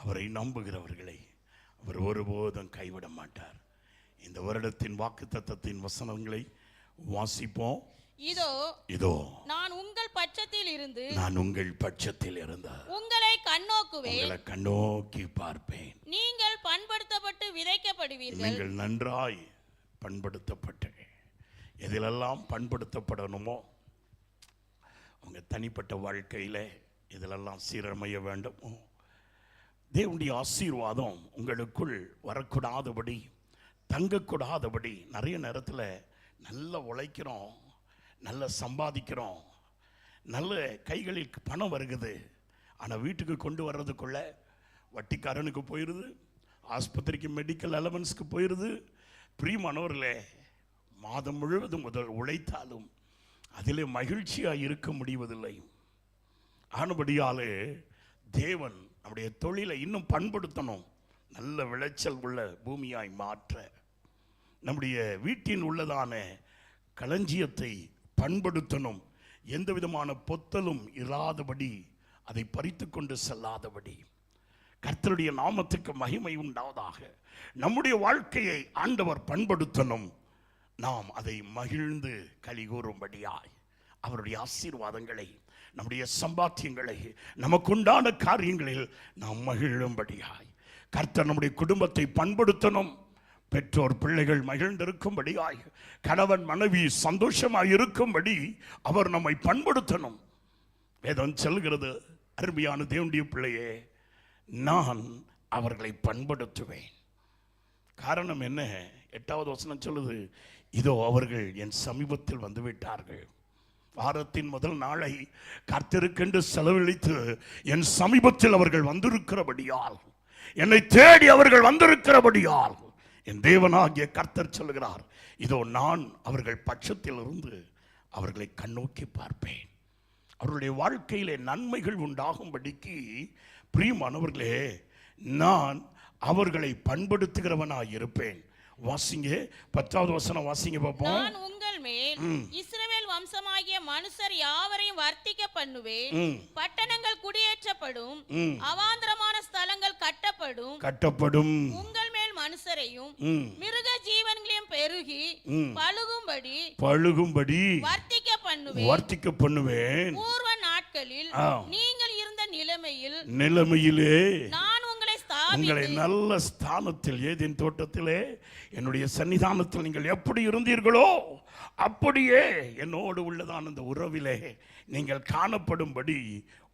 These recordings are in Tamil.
அவரை நம்புகிறவர்களை அவர் ஒருபோதும் கைவிட மாட்டார். இந்த வருடத்தின் வாக்குத்தத்தத்தின் வசனங்களை வாசிப்போம். இதோ இதோ நான் உங்கள் பட்சத்தில் இருந்து உங்களை கண்ணோக்கி பார்ப்பேன். நீங்கள் பண்படுத்தப்பட்டு விதைக்கப்படுவீர்கள். நீங்கள் நன்றாய் பண்படுத்தப்பட்டு எதிலெல்லாம் பண்படுத்தப்படணுமோ உங்க தனிப்பட்ட வாழ்க்கையில எதிலெல்லாம் சீரமைய வேண்டுமோ தேவனுடைய ஆசீர்வாதம் உங்களுக்குள் வரக்கூடாதபடி, தங்கக்கூடாதபடி. நிறைய நேரத்தில் நல்லா உழைக்கிறோம், நல்லா சம்பாதிக்கிறோம், நல்ல கைகளில் பணம் வருகுது. ஆனால் வீட்டுக்கு கொண்டு வர்றதுக்குள்ள வட்டிக்காரனுக்கு போயிடுது, ஆஸ்பத்திரிக்கு மெடிக்கல் அலவன்ஸ்க்கு போயிடுது. பிரியமானவர்களே, மாதம் முழுவதும் உழைத்தாலும் அதிலே மகிழ்ச்சியாக இருக்க முடிவதில்லை. ஆனபடியாலே தேவன் நம்முடைய தொழிலை இன்னும் பண்படுத்தணும், நல்ல விளைச்சல் உள்ள பூமியாய் மாற்ற. நம்முடைய வீட்டின் உள்ளதான களஞ்சியத்தை பண்படுத்தணும், எந்த விதமான பொத்தலும் இராதபடி, அதை பறித்து கொண்டு செல்லாதபடி. கர்த்தருடைய நாமத்துக்கு மகிமை உண்டாவதாக. நம்முடைய வாழ்க்கையை ஆண்டவர் பண்படுத்தணும், நாம் அதை மகிழ்ந்து கலிகூறும்படியாய் அவருடைய ஆசீர்வாதங்களை, நம்முடைய சம்பாத்தியங்களை, நமக்குண்டான காரியங்களில் நாம் மகிழும்படியாய் கர்த்தர் நம்முடைய குடும்பத்தை பண்படுத்தணும். பெற்றோர் பிள்ளைகள் மகிழ்ந்திருக்கும்படியாய், கணவன் மனைவி சந்தோஷமாய் இருக்கும்படி அவர் நம்மை பண்படுத்தணும். வேதம் சொல்கிறது, அருமையான தேவனுடைய பிள்ளையே, நான் அவர்களை பண்படுத்துவேன். காரணம் என்ன? 8வது வசனம் சொல்லுது, இதோ அவர்கள் என் சமீபத்தில் வந்து விட்டார்கள். வாரத்தின் முதல் நாளை கர்த்தருக்கென்று செலவழித்து என் சமீபத்தில் அவர்கள் வந்திருக்கிறபடியால், என்னை தேடி அவர்கள் வந்திருக்கிறபடியால், என் தேவனாகிய கர்த்தர் சொல்கிறார், இதோ நான் அவர்கள் பட்சத்தில் இருந்து அவர்களை கண்ணோக்கி பார்ப்பேன். அவருடைய வாழ்க்கையிலே நன்மைகள் உண்டாகும்படிக்கு பிரியமானவர்களே, நான் அவர்களை பண்படுத்துகிறவனாய் இருப்பேன். வாசிங்க 10வது வசனம் வாசிங்க பாப்போம். நான் உங்கள் மேல் இஸ்ரவேல் வம்சமாகிய மனுஷர் யாவரையும் வர்த்திக்க பண்ணுவேன். பட்டணங்கள் குடியேற்றப்படும், அவாந்தரமான ஸ்தலங்கள் கட்டப்படும். உங்கள் மேல் மனுஷரையும் மிருக ஜீவன்களையும் பெருகி பழுகும்படி வர்த்திக்க பண்ணுவேன். பூர்வ நாட்களில் நீங்கள் இருந்த நிலைமையிலே நான் உங்களை நல்ல ஸ்தானத்தில், ஏதேன் தோட்டத்திலே என்னுடைய சன்னிதானத்தில் நீங்கள் எப்படி இருந்தீர்களோ அப்படியே என்னோடு உள்ளதான அந்த உறவிலே நீங்கள் காணப்படும்படி,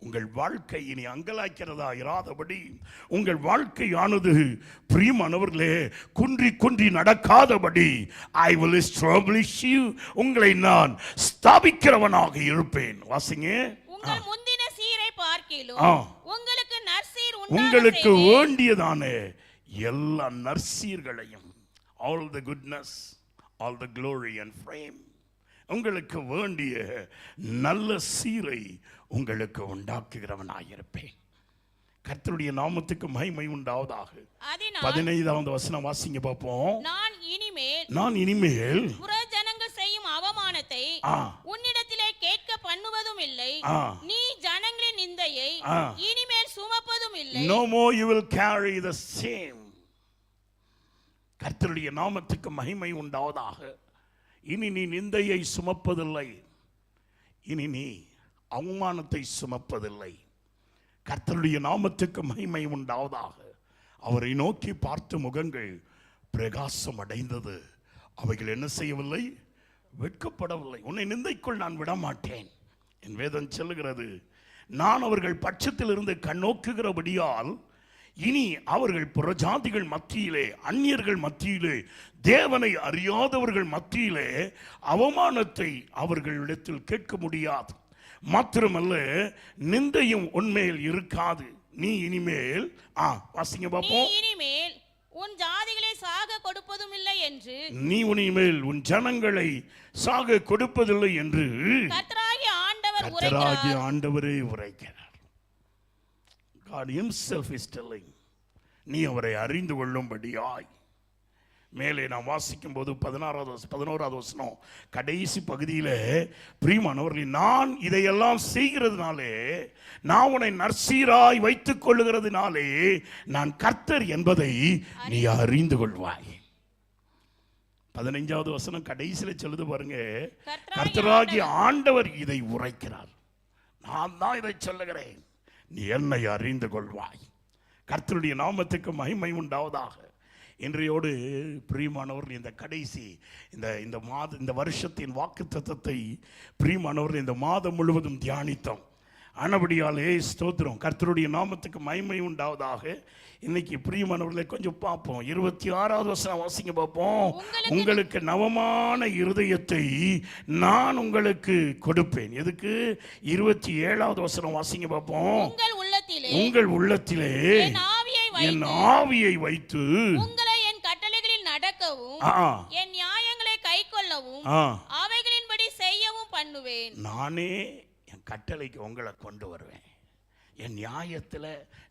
உங்கள் வாழ்க்கை இனி அங்கலாய்க்கிறதா இராதபடி, உங்கள் வாழ்க்கையானது பிரியமானவர்களே குன்றி நடக்காதபடி, I will establish you, உங்களை நான் ஸ்தாபிக்கிறவனாக இருப்பேன். வாசிங்க. உங்கள் முந்தின சீரை பார்க்கிலும் உங்களுக்கு வேண்டியதான எல்லா நற்சீர்களையும், all the goodness, all the glory and fame, உங்களுக்கு வேண்டிய நல்ல சீரை உங்களுக்கு உண்டாக்குகிறவனாயிருப்பேன். கர்த்தருடைய நாமத்துக்கு மகிமை உண்டாவதாக. 15வது வசனம் வாசிங்க பாப்போம். நான் இனிமேல் புறஜனங்கள் செய்யும் அவமானத்தை உன்னிடத்திலே கேட்க பண்ணுவதும் இல்லை, நீ ஜனங்களின் நிந்தையை இனிமேல் சுமப்பதும் இல்லை. No more you will carry the shame. கர்த்தருடைய நாமத்துக்கு மகிமை உண்டாவதாக. இனி நீ நிந்தையை சுமப்பதில்லை, இனி நீ அவமானத்தை சுமப்பதில்லை. கர்த்தருடைய நாமத்துக்கு மகிமை உண்டாவதாக. அவரை நோக்கி பார்த்த முகங்கள் பிரகாசம் அடைந்தது, அவைகள் என்ன செய்யவில்லை? வெட்கப்படவில்லை. உன்னை நிந்தைக்குள் நான் விட மாட்டேன். என் வேதம் சொல்லுகிறது, நான் அவர்கள் பட்சத்தில் இருந்து கண்ணோக்குகிறபடியால் இனி அவர்கள் புறஜாதிகள் மத்தியிலே, அந்நியர்கள் மத்தியிலே, தேவனை அறியாதவர்கள் மத்தியிலே அவமானத்தை அவர்களிடத்தில் கேட்க முடியாது. மாத்திரமல்ல, நிந்தையும் உன்மேல் இருக்காது. நீ இனிமேல் வாசிங்க பாப்போம். இனிமேல் உன் ஜாதிகளை சாக கொடுப்பதும் இல்லை என்று, நீ இனிமேல் உன் ஜனங்களை சாக கொடுப்பதில்லை என்று கர்த்தராகிய ஆண்டவரே உரைக்கிறார். God himself is telling, நீ அவரை அறிந்து கொள்ளும்படியாய், மேலே நாம் வாசிக்கும் போது 11வது வசனம் கடைசி பகுதியில், பிரியமானவர்களே, நான் இதையெல்லாம் செய்கிறதுனாலே, நான் உன்னை நற்சீராய் வைத்துக் கொள்ளுகிறதுனாலே நான் கர்த்தர் என்பதை நீ அறிந்து கொள்வாய். 15வது வசனம் கடைசியில் சொல்லுது பாருங்க, கர்த்தராகிய ஆண்டவர் இதை உரைக்கிறார். நான் தான் இதை சொல்லுகிறேன், நீ என்னை அறிந்து கொள்வாய். கர்த்தருடைய நாமத்துக்கு மகிமை உண்டாவதாக. இன்றையோடு பிரியமானவர்கள், இந்த கடைசி இந்த வருஷத்தின் வாக்குத்தத்தத்தை பிரியமானவர்கள் இந்த மாதம் முழுவதும் தியானித்தோம். ஆனபடியாலே ஸ்தோத்திரம், கர்த்தருடைய நாமத்துக்கு மகிமை உண்டாவதாக. இன்னைக்கு பிரியமானவர்களை கொஞ்சம் பார்ப்போம். 26வது வசனம் வாசிங்க பார்ப்போம். உங்களுக்கு நவமான இருதயத்தை நான் உங்களுக்கு கொடுப்பேன். எதுக்கு? 27வது வசனம் வாசிங்க பார்ப்போம். உங்கள் உள்ளத்திலே என் ஆவியை வைத்து உங்களை என் கட்டளைகளில் நடக்கவும் என் நியாயங்களை கைக்கொள்ளவும் அவைகளின்படி செய்யவும் பண்ணுவேன். நானே என் கட்டளைக்கு உங்களை கொண்டு வருவேன். என் நியாயத்துல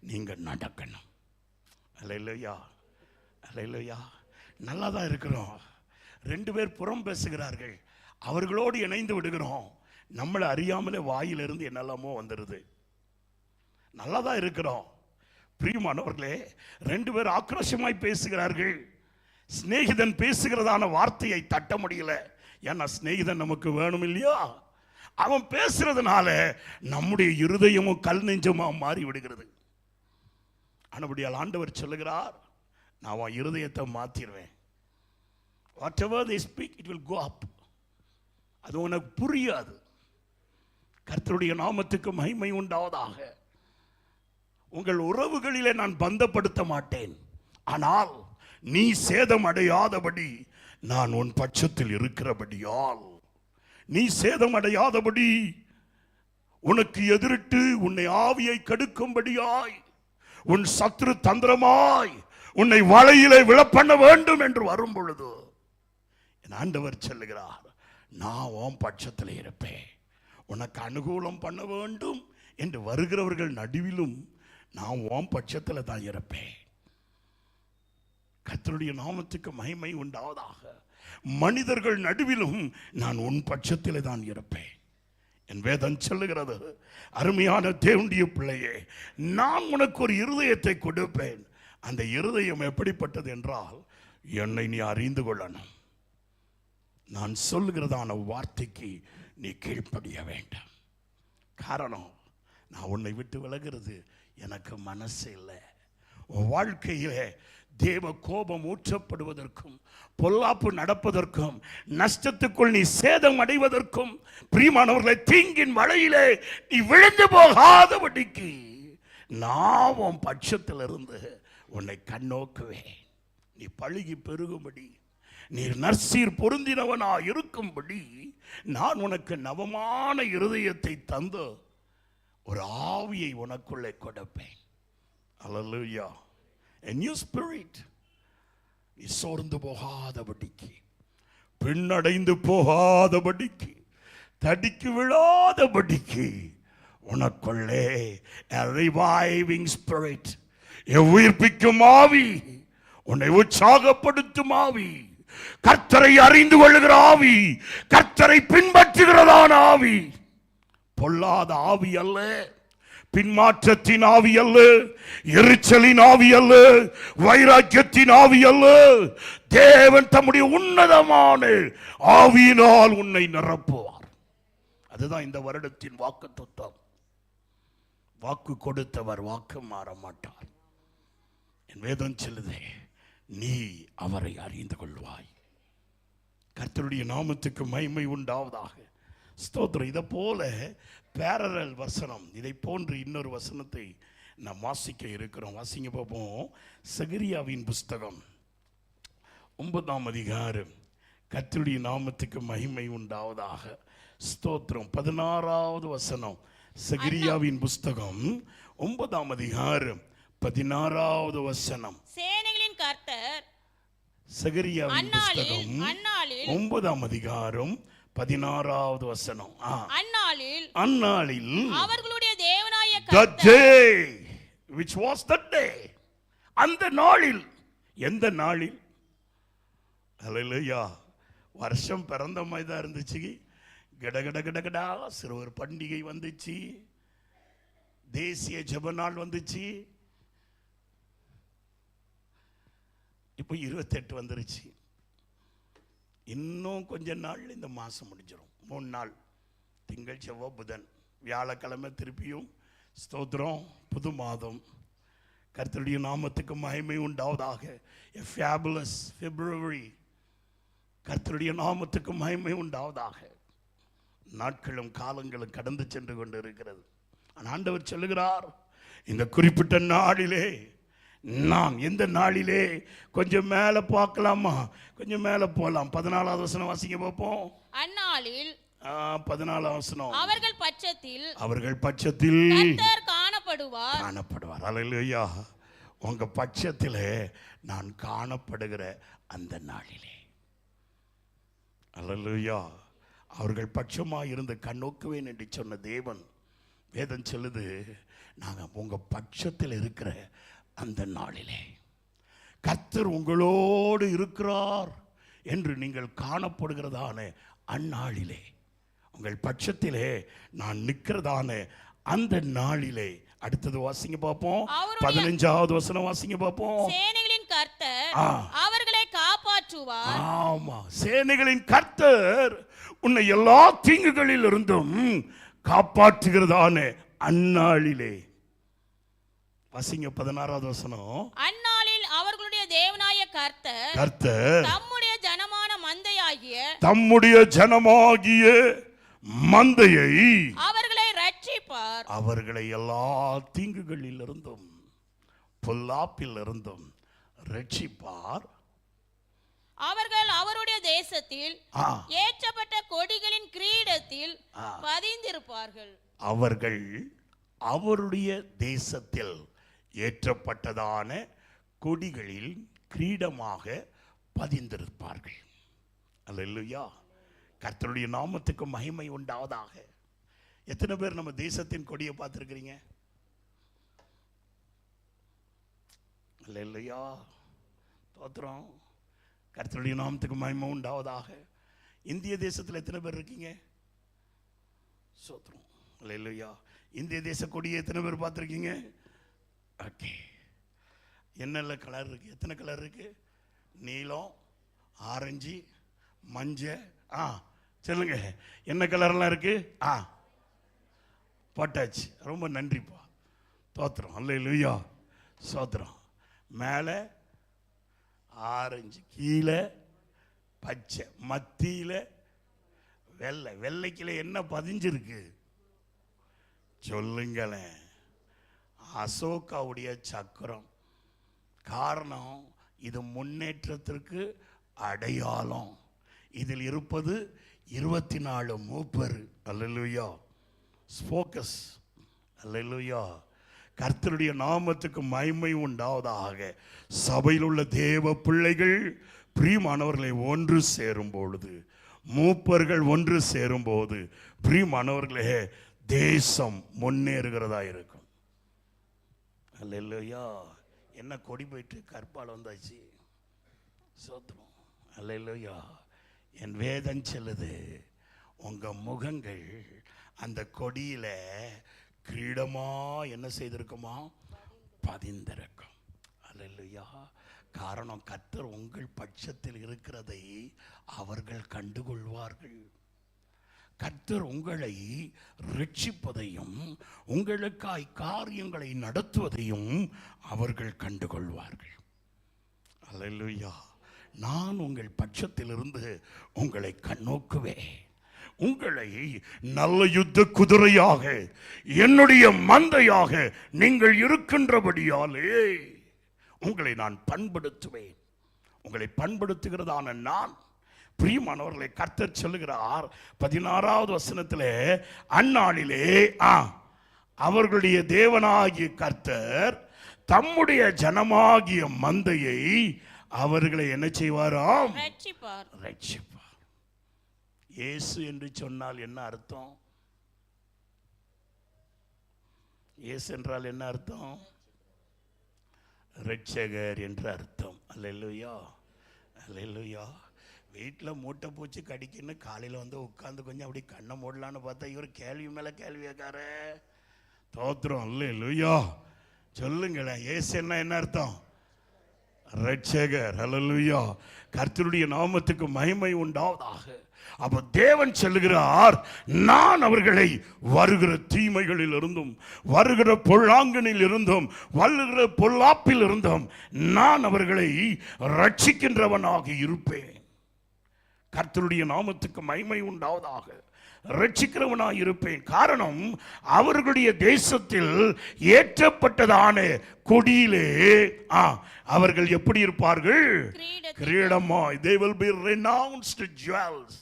நீங்க நடக்கணும். அல்லேலூயா, அல்லேலூயா. நல்லா தான் இருக்கிறோம். 2 பேர் புறம் பேசுகிறார்கள், அவர்களோடு இணைந்து விடுகிறோம். நம்மளை அறியாமலே வாயிலிருந்து என்னெல்லாமோ வந்துடுது. நல்லா தான் இருக்கிறோம். பிரியமானவர்களே, 2 பேர் ஆக்ரோஷமாய் பேசுகிறார்கள். சிநேகிதன் பேசுகிறதான வார்த்தையை தட்ட முடியல. ஏன்னா சிநேகிதன் நமக்கு வேணும் இல்லையா? அவன் பேசுறதுனால நம்முடைய இருதயமும் கல் நெஞ்சமா மாறி விடுகிறது. ஆனபடியால் ஆண்டவர் சொல்லுகிறார், நான் அவன் இருதயத்தை மாத்திடுவேன். whatever they speak it will go up. அது உனக்கு புரியாது. கர்த்தருடைய நாமத்துக்கு மகிமை உண்டாவதாக. உங்கள் உறவுகளிலே நான் பந்தப்படுத்த மாட்டேன், ஆனால் நீ சேதம் அடையாதபடி நான் உன் பட்சத்தில் இருக்கிறபடியால், நீ சேதம் அடையாதபடி உனக்கு எதிரிட்டு உன்னை ஆவியை கெடுக்கும்படியாய் உன் சத்துரு தந்திரமாய் உன்னை வலையிலே விழப்பண்ண வேண்டும் என்று வரும் பொழுது என் ஆண்டவர் சொல்லுகிறார், நான் உன் பட்சத்தில் இருப்பேன். உனக்கு அனுகூலம் பண்ண வேண்டும் என்று வருகிறவர்கள் நடுவிலும் நான் உன் பட்சத்தில் தான் இருப்பேன். கர்த்தருடைய நாமத்துக்கு மகிமை உண்டாவதாக. மனிதர்கள் நடுவிலும் நான் உன் பட்சத்தில் தான் இருப்பேன். என் வேதம் சொல்லுகிறது, அருமையான தேவனுடைய பிள்ளையே, நான் உனக்கு ஒரு இருதயத்தை கொடுப்பேன். அந்த இருதயம் எப்படிப்பட்டது என்றால், என்னை நீ அறிந்து கொள்ளணும். நான் சொல்லுகிறதான வார்த்தைக்கு நீ கீழ்ப்படிய வேண்டாம். காரணம், நான் உன்னை விட்டு விலகிறது எனக்கு மனசு இல்லை. உன் வாழ்க்கையிலே தேவ கோபம் ஊற்றப்படுவதற்கும், பொல்லாப்பு நடப்பதற்கும், நஷ்டத்துக்குள் நீ சேதம் அடைவதற்கும், பிரியமானவர்களை தீங்கின் வலையிலே நீ விழுந்து போகாதபடிக்கு நான் உன் பட்சத்தில் இருந்து உன்னை கண்ணோக்குவேன். நீ பழுகி பெருகும்படி, நீ நற்சீர் பொருந்தினவனா இருக்கும்படி நான் உனக்கு நவமான இருதயத்தை தந்து ஒரு ஆவியை உனக்குள்ளே கொடுப்பேன். அல்லேலூயா. A new spirit. நீ சோர்ந்து போகாதபடிக்கு, பின்னடைந்து போகாதபடிக்கு, தடிக்கு விழாதபடிக்கு உனக்குள்ளே a reviving spirit, உயிர்ப்பிக்கும் ஆவி, உன்னை உற்சாகப்படுத்தும் ஆவி, கர்த்தரை அறிந்து கொள்ளுகிற ஆவி, கர்த்தரை பின்பற்றுகிறதான ஆவி, பொல்லாத ஆவி அல்ல, பின்மாற்றத்தின் ஆவி அல்ல, எரிச்சலின் ஆவி அல்ல, வைராக்கியத்தின் ஆவி அல்ல. தேவன் தம்முடைய உன்னதமான ஆவியினால் உன்னை நிரப்புவார். அதுதான் இந்த வருடத்தின் வாக்குத்தத்தம். வாக்கு கொடுத்தவர் வாக்கு மாற மாட்டார். என் வேதம் சொல்லுதே, நீ அவரை அறிந்து கொள்வாய். கர்த்தருடைய நாமத்துக்கு மகிமை உண்டாவதாக. ஸ்தோத்திரம். இதை போல பேரல் வசனம், இதை போன்று இன்னொரு வசனத்தை நாம் வாசிக்க இருக்கிறோம். வாசிங்க பார்ப்போம். சகரியாவின் புஸ்தகம் 9ஆம் அதிகாரம். கர்த்தருடைய நாமத்துக்கு மகிமை உண்டாவதாக. ஸ்தோத்திரம். 16வது வசனம். சகரியாவின் புஸ்தகம் 9ஆம் அதிகாரம் 16வது வசனம். சேனைகளின் கர்த்தர், சகரியாவின் புஸ்தகம் 9ஆம் அதிகாரம் 16வது வசனம். அந்நாளில் அவர்களுடைய தேவனாய the day which was the day, அந்த நாளில், எந்த நாளில்? அல்லேலூயா. வருஷம் பிறந்த மாதிரி தான் இருந்துச்சு. கடகடா சிறுவர் பண்டிகை வந்துச்சு, தேசிய ஜெப நாள் வந்துச்சு. இப்போ 28 வந்துருச்சு. இன்னும் கொஞ்ச நாள் இந்த மாதம் முடிஞ்சிடும். 3 நாள், திங்கள் செவ்வாய் புதன், வியாழக்கிழமை திருப்பியும் ஸ்தோத்திரம் புது மாதம். கர்த்தருடைய நாமத்துக்கு மகிமை உண்டாவதாக. A fabulous February. கர்த்தருடைய நாமத்துக்கு மகிமை உண்டாவதாக. நாட்களும் காலங்களும் கடந்து சென்று கொண்டு இருக்கிறது. ஆண்டவர் சொல்லுகிறார், இந்த குறிப்பிட்ட நாளிலே, நாம் எந்த நாளிலே, கொஞ்சம் மேல பார்க்கலாமா? கொஞ்சம் மேல போலாம். 14வது வசனம் வாசிங்க பார்ப்போம். அந்நாளில் 14வது வசனம், அவர்கள் பட்சத்தில் கர்த்தர் காணப்படுவார். அல்லேலூயா. உங்க பட்சத்திலே நான் காணப்படுகிற அந்த நாளிலே, அல்லேலூயா, அவர்கள் பட்சமாக இருந்து கண்ணோக்குவேன் என்று சொன்ன தேவன், வேதம் சொல்லுது, நாங்கள் உங்க பட்சத்தில் இருக்கிற அந்த நாளிலே கர்த்தர் உங்களோடு இருக்கிறார் என்று நீங்கள் காணப்படுகிறதான அந்நாளிலே, உங்கள் பட்சத்திலே நான் நிற்கிறதான அந்த நாளிலே. அடுத்தது வாசிங்க பார்ப்போம். 15வது வசனம் வாசிங்க பார்ப்போம். சேனைகளின் கர்த்தர் அவர்களை காப்பாற்றுவார். ஆமா, சேனைகளின் கர்த்தர் உன்னை எல்லா தீங்குகளில் இருந்தும் காப்பாற்றுகிறதான அந்நாளிலே. வாசிங்க 16வது வசனம். அந்நாளில் அவர்களுடைய தேவனாய கர்த்தர் தம்முடைய ஜனமாகிய மந்தையை அவர்களை ரட்சிப்பார். அவர்களை எல்லா தீங்குகளில் இருந்தும் பொல்லாப்பில் இருந்தும் ரட்சிப்பார். அவர்கள் அவருடைய தேசத்தில் ஏற்றப்பட்ட கொடிகளின் கிரீடத்தில் பதிந்திருப்பார்கள். அவர்கள் அவருடைய தேசத்தில் ஏற்றப்பட்டதான கொடிகளில் கிரீடமாக பதிந்திருப்பார்கள். அல்லேலூயா. கர்த்தருடைய நாமத்துக்கு மகிமை உண்டாவதாக. எத்தனை பேர் நம்ம தேசத்தின் கொடியை பார்த்திருக்கிறீங்க? அல்லேலூயா. தோத்திரம். கர்த்தருடைய நாமத்துக்கு மகிமை உண்டாவதாக. இந்திய தேசத்தில் எத்தனை பேர் இருக்கீங்க? சோத்திரம். அல்லேலூயா. இந்திய தேச கொடியை எத்தனை பேர் பார்த்துருக்கீங்க? ஓகே. என்னென்ன கலர் இருக்கு? எத்தனை கலர் இருக்கு? நீலம், ஆரஞ்சு, மஞ்சள். சொல்லுங்க, என்ன கலர்லாம் இருக்கு? போட்டாச்சு. ரொம்ப நன்றிப்பா. தோத்திரம். அல்லேலூயா. சோத்திரம். மேலே ஆரஞ்சு, கீழே பச்சை, மத்தியில் வெள்ளை. வெள்ளைக்கில என்ன பதிஞ்சிருக்கு சொல்லுங்களேன்? அசோகாவுடைய சக்கரம். காரணம், இது முன்னேற்றத்திற்கு அடையாளம். இதில் இருப்பது 24 மூப்பர். அல்லேலூயா. ஃபோக்கஸ். அல்லேலூயா. கர்த்தருடைய நாமத்துக்கு மகிமை உண்டாவதாக. சபையில் உள்ள தேவ பிள்ளைகள் பிரியமானவர்களை ஒன்று சேரும் பொழுது, மூப்பர்கள் ஒன்று சேரும் போது, பிரியமானவர்களே, தேசம் முன்னேறுகிறதா இருக்கும். அல்லேலூயா. என்ன கொடி போயிட்டு கற்பால் வந்தாச்சு. சோத்திரம். அல்லேலூயா. என் வேதம் சொல்லுது, உங்க முகங்கள் அந்த கொடியில கிரீடமா என்ன செய்திருக்குமா? பதிந்திருக்கும். அல்லேலூயா. காரணம், கர்த்தர் உங்கள் பட்சத்தில் இருக்கிறதை அவர்கள் கண்டுகொள்வார்கள். கர்த்தர் உங்களை ரட்சிப்பதையும் உங்களுக்காய் காரியங்களை நடத்துவதையும் அவர்கள் கண்டுகொள்வார்கள். அல்லேலூயா. நான் உங்கள் பட்சத்திலிருந்து உங்களை கண்ணோக்குவேன். உங்களை நல்ல யுத்த குதிரையாக, என்னுடைய மந்தையாக நீங்கள் இருக்கின்றபடியாலே உங்களை நான் பண்படுத்துவேன். உங்களை பண்படுத்துகிறதான நான், பிரியமானவர்களை, கர்த்தர் சொல்லுகிறார் 16வது வசனத்திலே, அந்நாளிலே அவர்களுடைய தேவனாகிய கர்த்தர் தம்முடைய ஜனமாகிய மந்தையை அவர்களை என்ன செய்வாராம்? ரட்சிப்பார். இயேசு என்று சொன்னால் என்ன அர்த்தம்? இயேசு என்றால் என்ன அர்த்தம்? ரட்சகர் என்ற அர்த்தம். அல்லேலூயா. அல்லேலூயா. வீட்டில் மூட்டை பூச்சி கடிக்குன்னு காலையில் வந்து உட்காந்து கொஞ்சம் அப்படி கண்ணை மூடலான்னு பார்த்தா இவர் கேள்வி மேலே கேள்வி கேட்காரு. தோத்திரம் அல்லேலூயா. சொல்லுங்களேன், இயேசுன்னா என்ன அர்த்தம்? ரட்சகர். அல்லேலூயா. கர்த்தருடைய நாமத்துக்கு மகிமை உண்டாவதாக. அப்ப தேவன் சொல்லுகிறார், நான் அவர்களை வருகிற தீமைகளில் இருந்தும் வருகிற பொல்லாங்கனில் இருந்தும் வருகிற பொல்லாப்பில் இருந்தும் நான் அவர்களை ரட்சிக்கின்றவனாக இருப்பேன். கர்த்தருடைய நாமத்துக்கு மகிமை உண்டாவதாக. ரட்சிக்கிறவனாக இருப்பேன். காரணம், அவர்களுடைய தேசத்தில் ஏற்றப்பட்டதான கொடியிலே அவர்கள் எப்படி இருப்பார்கள்? கிரீடமாய். They will be renounced jewels.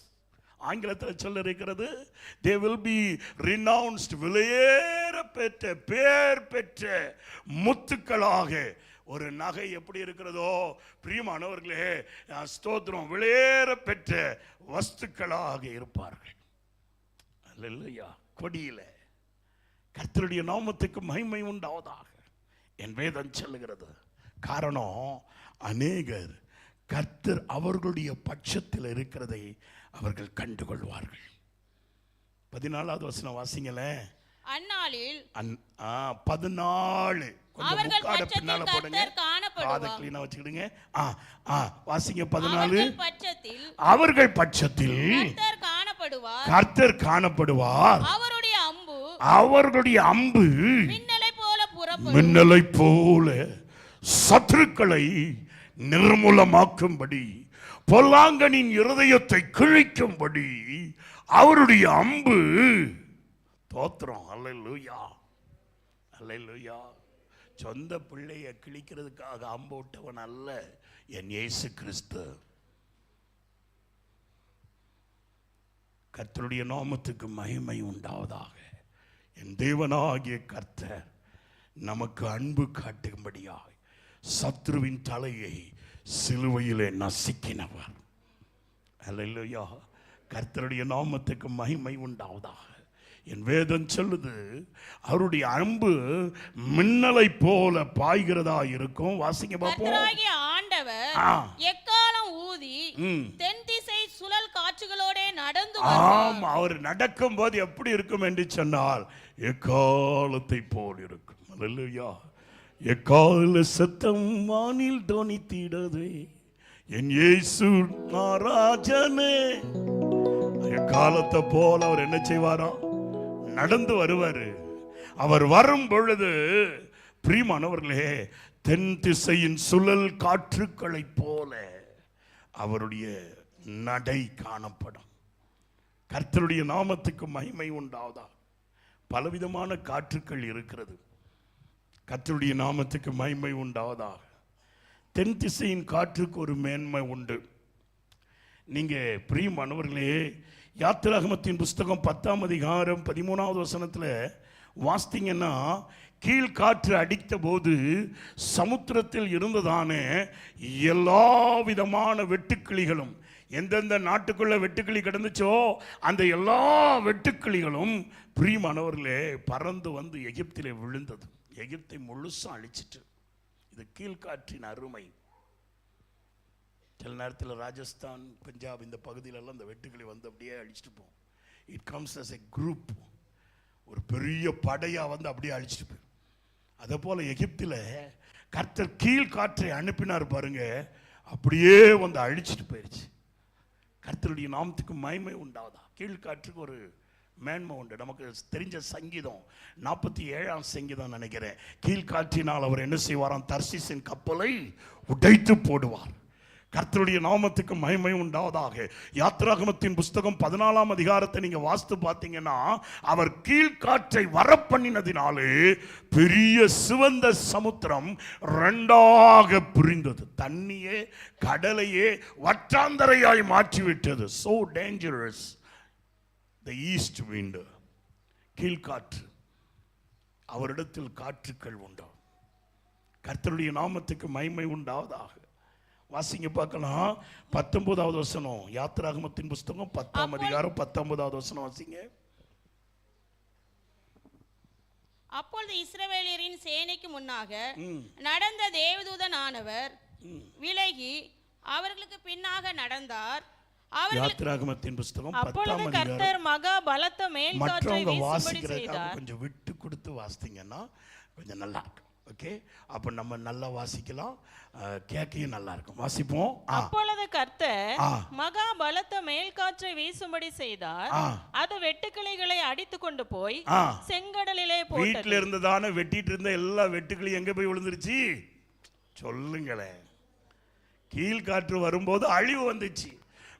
ஆங்கிலத்தில் சொல்ல இருக்கிறது, they will be renounced, விலையேற பெற்ற பேர் பெற்ற முத்துக்களாக. ஒரு நகை எப்படி இருக்கிறதோ பிரியமானவர்களே, ஸ்தோத்திரம், விலையேற பெற்ற வஸ்துக்களாக இருப்பார்கள். அல்லேலூயா. கொடியில கர்த்தருடைய நாமத்துக்கு மகிமை உண்டாவதாக என் வேதம் சொல்லுகிறது. காரணம், அநேகர் கர்த்தர் அவர்களுடைய பட்சத்தில் இருக்கிறதை அவர்கள் கண்டுகொள்வார்கள். 14வது வசனம் வாசிங்களே. அந்நாளில் 14 அவர்கள் பட்சத்தில் கர்த்தர் வாசிங்க. 14 அவர்கள் பட்சத்தில் கர்த்தர் காணப்படுவார். அவர்களுடைய அம்பு மின்னலை போல சத்துருக்களை நிர்மூலமாக்கும்படி, பொல்லாங்கனின் இருதயத்தை கிழிக்கும்படி அவருடைய அம்பு. தோத்திரம். அல்லேலூயா. அல்லேலூயா. சொந்த பிள்ளையை கிழிக்கிறதுக்காக அம்பு விட்டவன் அல்ல என் இயேசு கிறிஸ்து. கர்த்தருடைய நாமத்துக்கு மகிமை உண்டாவதாக. என் தேவனாகிய கர்த்தர் நமக்கு அன்பு காட்டும்படியாய் சத்ருவின் தலையை சிலுவையிலே நசுக்கினவர். அல்லேலூயா. கர்த்தருடைய நாமத்துக்கு மகிமை உண்டாவதாக. என் வேதம் சொல்லுது, அவருடைய அன்பு மின்னலை போல பாய்கிறதா இருக்கும். வாசிங்க பாப்போம். ஆண்டவர் எக்காலம் ஊதி தென் திசை சுழல் காற்றுகளோட நடந்து. ஆமா, அவர் நடக்கும் போது எப்படி இருக்கும் என்று சொன்னால் எக்காலத்தை போல் இருக்கும். அல்லேலூயா. எக்கால சத்தம் வானில் தொனித்திடதே என் இயேசு ராஜனே. எக்காலத்தை போல அவர் என்ன செய்வாரா? நடந்து வருவாரு. அவர் வரும் பொழுது பிரியமானவர்களே, தென் திசையின் சுழல் காற்றுக்களை போல அவருடைய நடை காணப்படும். கர்த்தருடைய நாமத்துக்கு மகிமை உண்டாவதா. பலவிதமான காற்றுக்கள் இருக்கிறது. கர்த்தருடைய நாமத்துக்கு மகிமை உண்டாவதாக. தென் திசையின் காற்றுக்கு ஒரு மேன்மை உண்டு. நீங்க பிரியமானவர்களே, யாத்திராகமத்தின் புஸ்தகம் 10ஆம் அதிகாரம் 13வது வசனத்தில் வாசித்தீங்கன்னா, கீழ்காற்று அடித்த போது சமுத்திரத்தில் இருந்ததான எல்லா விதமான வெட்டுக்கிளிகளும், எந்தெந்த நாட்டுக்குள்ள வெட்டுக்கிளி கிடந்துச்சோ அந்த எல்லா வெட்டுக்கிளிகளும் பிரியமானவர்களே பறந்து வந்து எகிப்திலே விழுந்தது. எகிப்தை முழுசும் அழிச்சிட்டு. இது கீழ்காற்றின் அருமை. சில நேரத்தில் ராஜஸ்தான், பஞ்சாப் இந்த பகுதியிலெல்லாம் இந்த வெட்டுக்கிளி வந்து அப்படியே அழிச்சிட்டு போகும். It comes as a group, ஒரு பெரிய படையாக வந்து அப்படியே அழிச்சிட்டு போயிடும். அதே போல் எகிப்தில் கர்த்தர் கீழ்காற்றை அனுப்பினார் பாருங்க, அப்படியே வந்து அழிச்சிட்டு போயிடுச்சு. கர்த்தருடைய நாமத்துக்கு மகிமை உண்டாவதா. கீழ்காற்றுக்கு ஒரு மேன்மை உண்டு. நமக்கு தெரிஞ்ச சங்கீதம் 47ஆம் சங்கீதம் நினைக்கிறேன். கீழ்காற்றினால் அவர் என்ன செய்வாராம்? தர்சீசின் கப்பலை உடைத்து போடுவார். கர்த்தருடைய நாமத்துக்கு மகிமை உண்டாவதாக. யாத்திராகமத்தின் புஸ்தகம் 14ஆம் அதிகாரத்தை நீங்க வாசித்து பார்த்தீங்கன்னா, அவர் கீழ்காற்றை வரப்பண்ணினதினாலே பெரிய சிவந்த சமுத்திரம் 2ஆக பிரிந்தது. தண்ணியே கடலையே வற்றாந்தரையாய் மாற்றிவிட்டது. so dangerous the east wind. கீழ்காற்று. அவரிடத்தில் காற்றுக்கள் உண்டா. கர்த்தருடைய நாமத்துக்கு மகிமை உண்டாவதாக. வாசிங்க பார்க்கலாம். 19வது வசனம், யாத்திராகமத்தின் புஸ்தகம் 10ஆம் அதிகாரம் 19வது வசனம் வாசிங்க. அப்பொழுது இஸ்ரவேலியரின் சேனைக்கு முன்னாக நடந்த தேவதூதனானவர் விலகி அவர்களுக்கு பின்னாக நடந்தார். யாத்திராகமத்தின் புஸ்தகம் 10ஆம் அப்பொழுது அதிகாரம். கர்த்தர் மகா பலத்த மேல் காற்றை மற்றவங்க வீசும்படி வாசிக்கிறதுக்காக செய்தார். கொஞ்சம் விட்டு கொடுத்து வாசித்தீங்கன்னா கொஞ்சம் நல்லா இருக்கும். ஓகே, அப்ப நம்ம நல்லா வாசிக்கலாம், கேக்கையும் நல்லா இருக்கும். வாசிப்போம். அப்பொழுது கர்த்தர் மகா பலத்த மேல் காற்றை வீசும்படி செய்தார். அது வெட்டுக்கிளிகளை அடித்து கொண்டு போய் செங்கடலிலே போட்டது. வீட்டில இருந்ததான வெட்டிட்டு இருந்த எல்லா வெட்டுக்கிளியும் எங்க போய் விழுந்துருச்சு சொல்லுங்களேன். கீழ்காற்று வரும்போது அழிவு வந்துச்சு,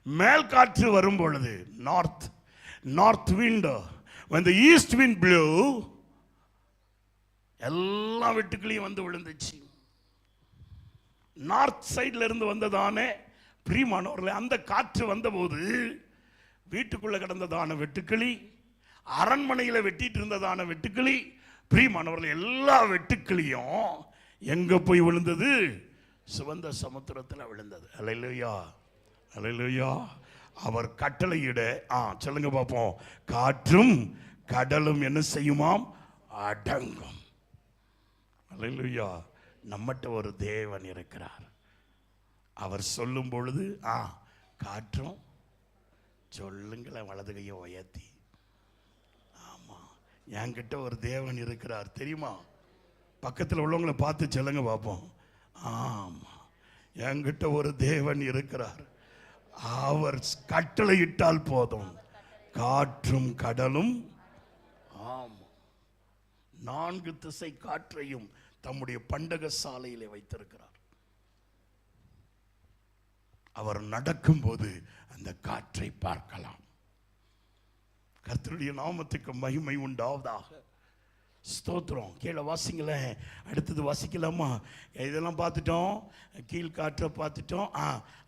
மேல் காற்று வரும் பொழுது north wind, when the east wind blew, எல்லா வெட்டுக்களையும் வந்து விழுந்துச்சு. நார்த் சைட்ல இருந்து வந்ததானே பிரியமானவர்களே, அந்த காற்று வந்தபோது வீட்டுக்குள்ள கிடந்ததான வெட்டுக்கிளி, அரண்மனையில வெட்டிட்டு இருந்ததான வெட்டுக்கிளி, பிரியமானவர்களே எல்லா வெட்டுக்கிளியும் எங்க போய் விழுந்தது? சிவந்த சமுத்திரத்தில் விழுந்தது. அல்லேலூயா, அல்லேலூயா. அவர் கட்டளையிட சொல்லுங்க பார்ப்போம், காற்றும் கடலும் என்ன செய்யுமாம்? அடங்கும். அல்லேலூயா. நம்மட்ட ஒரு தேவன் இருக்கிறார். அவர் சொல்லும் பொழுது காற்றும், சொல்லுங்களேன் வலது கையை உயர்த்தி. ஆமா, என்கிட்ட ஒரு தேவன் இருக்கிறார் தெரியுமா? பக்கத்தில் உள்ளவங்களை பார்த்து சொல்லுங்க பார்ப்போம். ஆமா, என்கிட்ட ஒரு தேவன் இருக்கிறார். அவர் கட்டளையிட்டால் போதும், காற்றும் கடலும் 4 திசை காற்றையும் தம்முடைய பண்டக சாலையிலே வைத்திருக்கிறார். அவர் நடக்கும் போது அந்த காற்றை பார்க்கலாம். கர்த்தருடைய நாமத்துக்கு மகிமை உண்டாவதாக. ஸ்தோத்திரம். கீழே வாசிங்களேன், அடுத்தது வாசிக்கலாமா? இதெல்லாம் பார்த்துட்டோம், கீழ் காற்றை பார்த்துட்டோம்,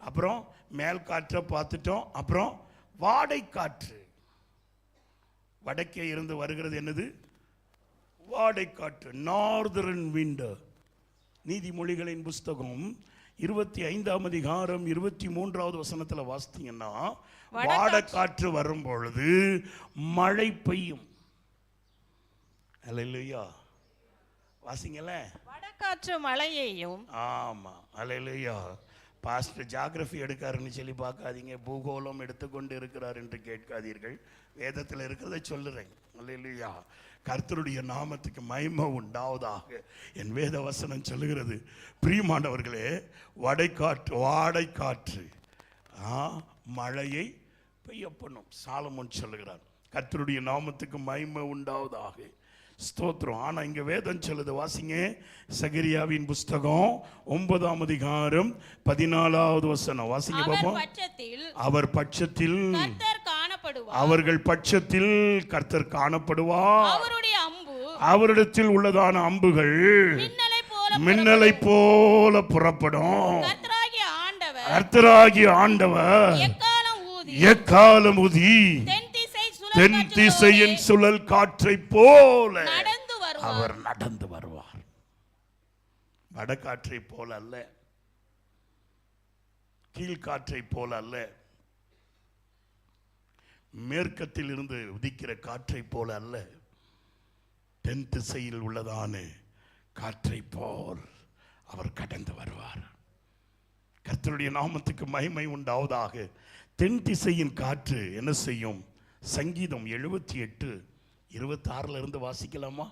அப்புறம் மேல் காற்றை பார்த்துட்டோம், அப்புறம் வாடை காற்று. வடக்கே இருந்து வருகிறது என்னது? வாடை காற்று, நார்தர்ன் விண்ட். நீதிமொழிகளின் புஸ்தகம் 25ஆம் அதிகாரம் 23வது வசனத்துல வாசித்தீங்கன்னா, வாடை காற்று வரும் பொழுது மழை பெய்யும். அல்லேலூயா. வாசிங்களே, வடகாற்று மழையையும். ஆமா, அல்லேலூயா. பாஸ்டர் ஜியோகிராஃபி எடுக்காருன்னு சொல்லி பார்க்காதீங்க, பூகோளம் எடுத்துக்கொண்டு இருக்கிறார் என்று கேட்காதீர்கள். வேதத்தில் இருக்கிறதை சொல்லுறேன். அல்லேலூயா. கர்த்தருடைய நாமத்துக்கு மகிமை உண்டாவதாக. என் வேத வசனம் சொல்லுகிறது, பிரியமானவர்களே, வாடை காற்று மழையை பெய்ய பண்ணும். சாலமோன் சொல்லுகிறார். கர்த்தருடைய நாமத்துக்கு மகிமை உண்டாவதாக. ஸ்தோத்திரம். ஆனா இங்க வேதம் சொல்லுது, வாசிங்க, சகரியாவின் புஸ்தகம் 9ஆம் அதிகாரம் 14வது வசனம் வாசிங்க பாப்போம். அவர் பட்சத்தில் அவர்கள் பட்சத்தில் கர்த்தர் காணப்படுவார். அவரிடத்தில் உள்ளதான அம்புகள் மின்னலை போல புறப்படும். கர்த்தராகிய ஆண்டவர் எக்காலம் ஊதி தென் திசையின் சுழல் காற்றை போல அவர் நடந்து வருவார். வடகாற்றை போல அல்ல, கீழ்காற்றை போல அல்ல, மேற்கத்தில் இருந்து உதிக்கிற காற்றை போல அல்ல, தென் திசையில் உள்ளதான காற்றை போல் அவர் கடந்து வருவார். கர்த்தருடைய நாமத்துக்கு மகிமை உண்டாவதாக. தென் திசையின் காற்று என்ன செய்யும்? சங்கீதம் 78:26 இருந்து வாசிக்கலாமா?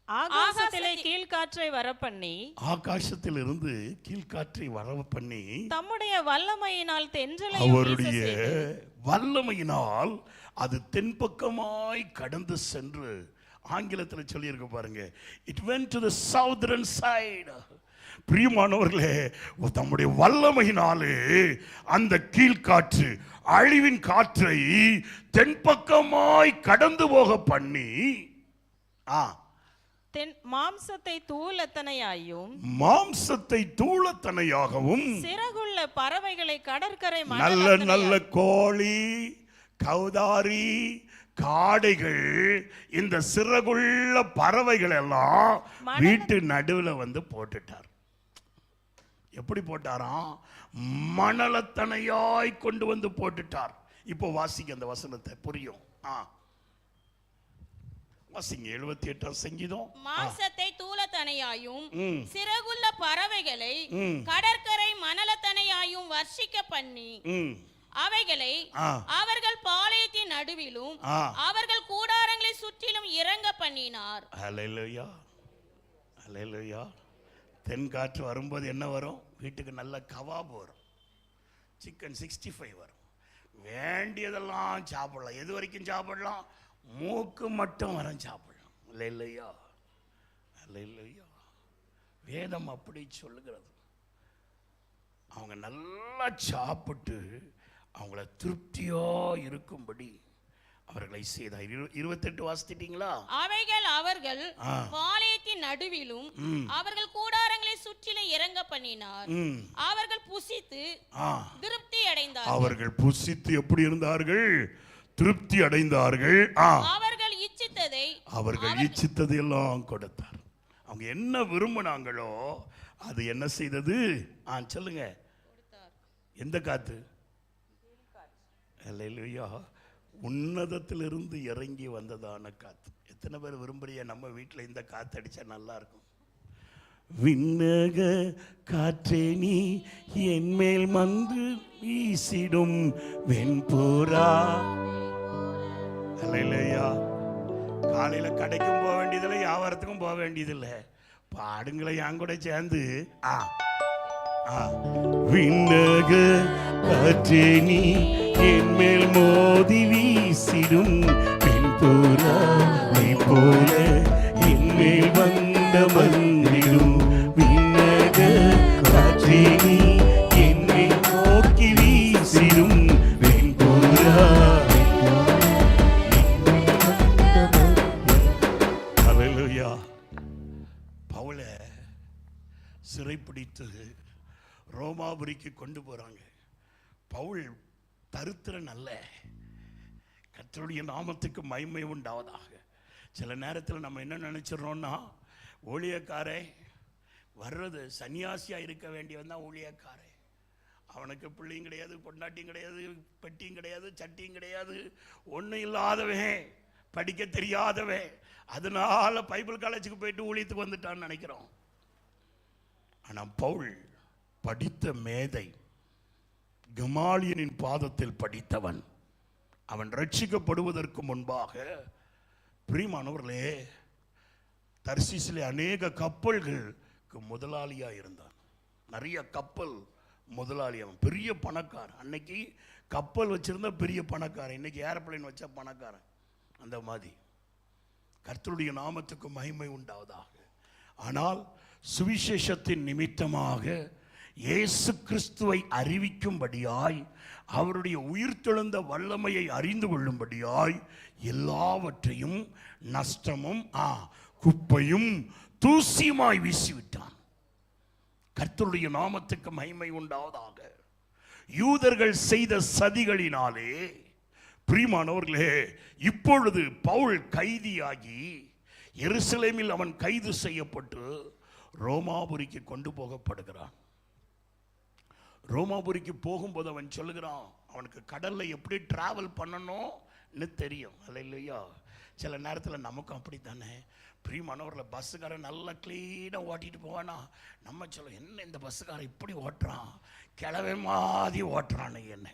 ஆகாசத்திலே கீழ்காற்றை வரப்பண்ணி, ஆகாசத்திலிருந்து கீழ்காற்றை வரப்பண்ணி, தம்முடைய வல்லமையினால் தென்றலை, அவருடைய வல்லமையினால் அது தென்பக்கமாய் கடந்து சென்று, ஆங்கிலத்தில் சொல்லியிருக்க பாருங்க, it went to the southern side. பிரியமானவர்களே, தம்முடைய வல்லமையினாலே அந்த கீழ்காற்று, அழிவின் காற்றை தென்பக்கமாய் கடந்து போக பண்ணி, மாம்சத்தை தூளத்தனையாயும் சிறகுள்ள பறவைகளை கடற்கரை, நல்ல கோழி, கௌதாரி, காடைகள், இந்த சிறகுள்ள பறவைகள் எல்லாம் வீட்டு நடுவில் வந்து போட்டுட்டார். எப்படி போட்டாராம்? மணலத்தனையாய் கொண்டு வந்து போட்டுட்டார். இப்போ வாசிங்க அந்த வசனத்தை, புரியும். வாசிங்க 78ஆம் சங்கீதம். மாம்சத்தை தனையாயும் சிறகுள்ள பறவைகளை கடற்கரை மணலத்தனையாயும் வர்ஷிக்க பண்ணி அவைகளை அவர்கள் பாளையத்தின் நடுவிலும் அவர்கள் கூடாரங்களை சுற்றிலும் இறங்க பண்ணினார். ஹல்லேலூயா, ஹல்லேலூயா. தென்காற்று வரும்போது என்ன வரும்? வீட்டுக்கு நல்ல கவாப் வரும், சிக்கன் 65 வரும். வேண்டியதெல்லாம் சாப்பிடலாம். எது வரைக்கும் சாப்பிடலாம்? மூக்கு மட்டும் வரம் சாப்பிடலாம். இல்லையா? இல்லையா? வேதம் அப்படி சொல்லுகிறது. அவங்க நல்லா சாப்பிட்டு அவங்கள திருப்தியா இருக்கும்படி அவர்களை செய்தார். 28 வாசிட்டீங்களா? அவைகள் அவர்கள் பாளையத்தின் நடுவிலும் அவர்கள் கூடாரங்களை சுற்றிலும் இறங்க பண்ணினார். அவர்கள் புசித்து திருப்தி அடைந்தார்கள். அவர்கள் புசித்து எப்படி இருந்தார்கள்? திருப்தி அடைந்தார்கள். அவர்கள் இச்சித்ததை எல்லாம் கொடுத்தார். அவங்க என்ன விரும்பினாங்களோ அது என்ன செய்தது? சொல்லுங்க, எந்த காத்து? அல்லேலூயா. உன்னதத்திலிருந்து இறங்கி வந்ததான காத்து. எத்தனை பேர் விரும்புறிய நம்ம வீட்டில் இந்த காத்து அடிச்சா நல்லா இருக்கும்? விண்ணக காற்றே நீ என் மேல் வந்து வீசிடும் வெண்புறா. அல்லேலூயா. காலையில கடைக்கும் போக வேண்டியதில்லை, வியாபாரத்துக்கும் போக வேண்டியதில்லை. பாடுங்களை என் கூட சேர்ந்து விண்ணக காற்றே நீ என் மேல் மோதி வீசிடும் வெண்புறா போல என் மேல் வந்த மந்திடும். விண்ணக காற்றே நீ என் மேல் நோக்கி வீசிடும் வெண்புறா. ஹல்லேலூயா. பவுலை சிறைப்பிடித்து ரோமாபுரிக்கு கொண்டு போறாங்க. பவுல் தரித்திரன் அல்ல. கர்த்தருடைய நாமத்துக்கு மகிமை உண்டாவதாக. சில நேரத்தில் நம்ம என்ன நினைச்சிடறோம்னா, ஊழியக்காரே வர்றது சன்னியாசியா இருக்க வேண்டியவன் தான் ஊழியக்காரே. அவனுக்கு பிள்ளையும் கிடையாது, பொண்டாட்டியும் கிடையாது, பெட்டியும் கிடையாது, சட்டியும் கிடையாது, ஒன்றும் இல்லாதவன், படிக்க தெரியாதவன், அதனால பைபிள் காலேஜுக்கு போயிட்டு ஊழியத்துக்கு வந்துட்டான்னு நினைக்கிறோம். ஆனால் பவுல் படித்த மேதை, கமாலியனின் பாதத்தில் படித்தவன். அவன் ரட்சிக்கப்படுவதற்கு முன்பாக பிரியமானவர்களே தர்சீசிலே அநேக கப்பல்களுக்கு முதலாளியா இருந்தான். நிறைய கப்பல் முதலாளி. அவன் பெரிய பணக்காரன். அன்னைக்கு கப்பல் வச்சிருந்த பெரிய பணக்காரன், இன்னைக்கு ஏரோப்ளேன் வச்ச பணக்காரன். அந்த மாதிரி கர்த்தருடைய நாமத்துக்கு மகிமை உண்டாவதாக. ஆனால் சுவிசேஷத்தின் நிமித்தமாக இயேசு கிறிஸ்துவை அறிவிக்கும்படியாய், அவருடைய உயிர்த்தெழுந்த வல்லமையை அறிந்து கொள்ளும்படியாய் எல்லாவற்றையும் நஷ்டமும் குப்பையும் தூசியுமாய் வீசிவிட்டான். கர்த்தருடைய நாமத்துக்கு மகிமை உண்டாவதாக. யூதர்கள் செய்த சதிகளினாலே பிரியமானவர்களே, இப்பொழுது பவுல் கைதியாகி எருசலேமில் அவன் கைது செய்யப்பட்டு ரோமாபுரிக்கு கொண்டு போகப்படுகிறான். ரோமாபுரிக்கு போகும்போது அவன் சொல்லுகிறான், அவனுக்கு கடல்ல எப்படி டிராவல் பண்ணணும்னு தெரியும். அல்லேலூயா. சில நேரத்தில் நமக்கும் அப்படி தானே பிரியமானவர்களை, பஸ்ஸுக்காரன் நல்லா கிளீனாக ஓட்டிட்டு போவானா, நம்ம சொல்ல என்ன இந்த பஸ்ஸுக்காரன் இப்படி ஓட்டுறான், கிளவே மாதிரி ஓட்டுறான்னு என்ன.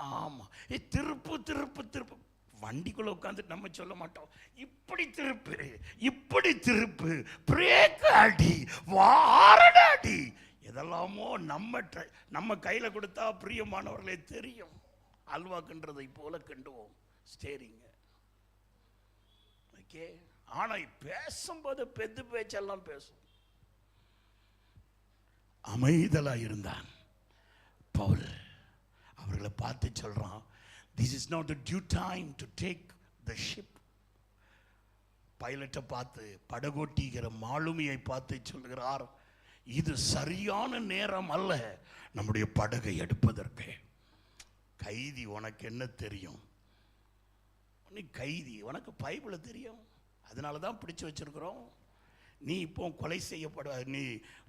ஆமாம், திருப்பு திருப்பு திருப்பு. வண்டிக்குள்ள உட்காந்துட்டு நம்ம சொல்ல மாட்டோம், இப்படி திருப்பு, இப்படி திருப்பு, பிரேக் அடி, வாரடாடி, இதெல்லாமோ நம்ம கையில கொடுத்தா பிரியமானவர்களே தெரியும். அல்வா கிண்டுறதை போல கிண்டுவோம் ஸ்டேரிங்க. ஓகே. ஆனா பேசும்போது பெது பேச்செல்லாம் பேசும். அமைதலா இருந்தான் பவுல். அவர்களை பார்த்து சொல்றான், this is not the due time to take the ship. பைலட்டை பார்த்து, படகோட்டிக்கிற மாலுமியை பார்த்து சொல்கிறார், இது சரியான நேரம் அல்ல நம்முடைய படகை எடுப்பதற்கு. கைதி, உனக்கு என்ன தெரியும்? நீ கைதி, உனக்கு பைபிளை தெரியும், அதனால தான் பிடிச்சு வச்சிருக்கிறோம். நீ இப்போ கொலை செய்யப்பட, நீ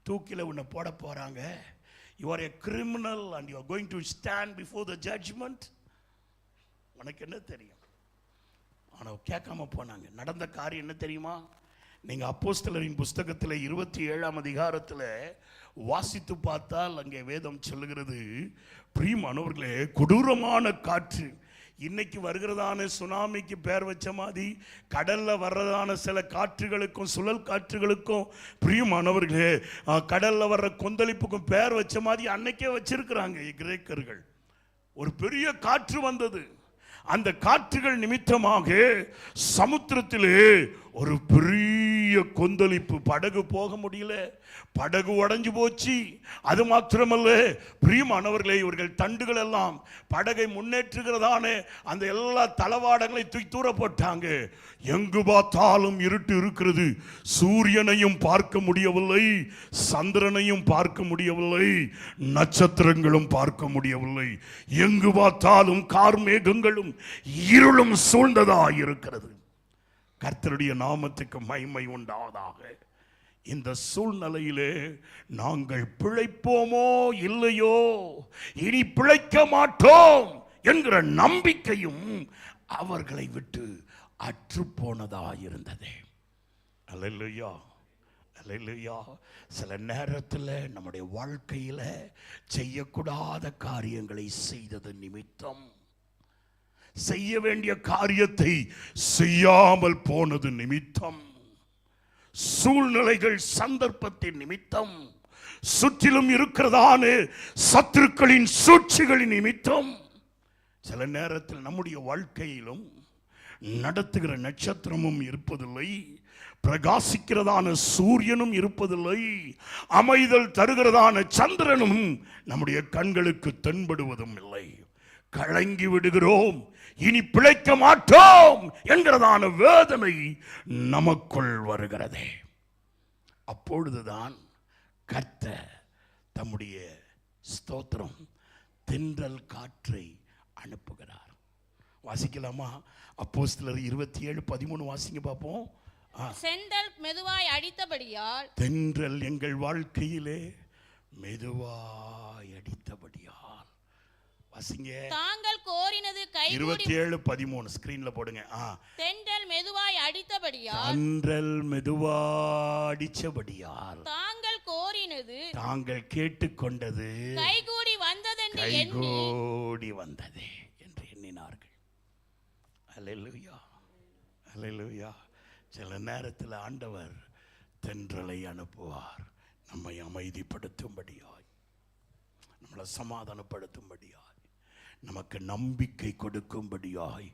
தூக்கில உன்னை போட போறாங்க. You are a criminal and you are going to stand before the judgment. உனக்கு என்ன தெரியும்? ஆனால் கேட்காம போனாங்க. நடந்த காரியம் என்ன தெரியுமா? நீங்க அப்போஸ்தலரின் புஸ்தகத்தில் 27ஆம் அதிகாரத்தில் வாசித்து பார்த்தால் அங்கே வேதம் சொல்லுகிறது, பிரியமானவர்களே, கொடூரமான காற்று. இன்னைக்கு வருகிறதான சுனாமிக்கு பேர் வச்ச மாதிரி கடல்ல வர்றதான சில காற்றுகளுக்கும் சுழல் காற்றுகளுக்கும், பிரியமானவர்களே, கடல்ல வர்ற கொந்தளிப்புக்கும் பேர் வச்ச மாதிரி அன்னைக்கே வச்சிருக்கிறாங்க கிரேக்கர்கள். ஒரு பெரிய காற்று வந்தது. அந்த காற்றுகள் நிமித்தமாக சமுத்திரத்திலே ஒரு பெரிய கொந்தளிப்பு. படகு போக முடியல, படகு உடைஞ்சு போச்சு. அது மாத்திரமல்ல, பிரியமானவர்களே, இவர்கள் தண்டுகள் எல்லாம் படகை முன்னேற்றுகிறதான அந்த எல்லா தளவாடங்களை தூக்கி தூர போட்டாங்க. எங்கு பார்த்தாலும் இருட்டு இருக்கிறது. சூரியனையும் பார்க்க முடியவில்லை, சந்திரனையும் பார்க்க முடியவில்லை, நட்சத்திரங்களும் பார்க்க முடியவில்லை. எங்கு பார்த்தாலும் கார்மேகங்களும் இருளும் சூழ்ந்ததாய் இருக்கிறது. கர்த்தருடைய நாமத்துக்கு மகிமை உண்டாவதாக. இந்த சூழ்நிலையிலே நாங்கள் பிழைப்போமோ இல்லையோ, இனி பிழைக்க மாட்டோம் என்கிற நம்பிக்கையும் அவர்களை விட்டு அற்றுப்போனதாயிருந்தது. அல்லேலூயா, அல்லேலூயா. சில நேரத்தில் நம்முடைய வாழ்க்கையில செய்யக்கூடாத காரியங்களை செய்தது நிமித்தம், செய்ய வேண்டிய காரியத்தை செய்யாமல் போனது நிமித்தம், சூழ்நிலைகள் சந்தர்ப்பத்தின் நிமித்தம், சுற்றிலும் இருக்கிறதான சத்துருக்களின் சூழ்ச்சிகளின் நிமித்தம், சில நேரத்தில் நம்முடைய வாழ்க்கையிலும் நடத்துகிற நட்சத்திரமும் இருப்பதில்லை, பிரகாசிக்கிறதான சூரியனும் இருப்பதில்லை, அமைதல் தருகிறதான சந்திரனும் நம்முடைய கண்களுக்கு தென்படுவதும் இல்லை. கலங்கி விடுகிறோம், இனி பிழைக்க மாட்டோம் என்கிறதான வேதனை நமக்குள் வருகிறது. அப்பொழுதுதான் கர்த்தர் தம்முடைய ஸ்தோத்திரம் தென்றல் காற்றை அனுப்புகிறார். வாசிக்கலாமா? அப்போஸ்தலர் 27:13 வாசிங்க பார்ப்போம். செந்தல் மெதுவாய் அடித்தபடியால், தென்றல் எங்கள் வாழ்க்கையிலே மெதுவாய் அடித்தபடியால். வாசிங்க. தாங்கள் கோரினது கைகூடி, 27:13 ஸ்கிரீன்ல போடுங்க. தென்றல் மெதுவாய் அடித்தபடியால், தென்றல் மெதுவாய் அடித்தபடியால், தாங்கள் கோரினது, தாங்கள் கேட்டுக்கொண்டது கைகூடி வந்ததென்று கைகூடி வந்தது என்று எண்ணினார்கள். அல்லேலூயா, அல்லேலூயா. சில நேரத்தில் ஆண்டவர் தென்றலை அனுப்புவார், நம்மை அமைதிப்படுத்தும்படியாய், நம்மளை சமாதானப்படுத்தும்படியாய், நமக்கு நம்பிக்கை கொடுக்கும்படியாய்,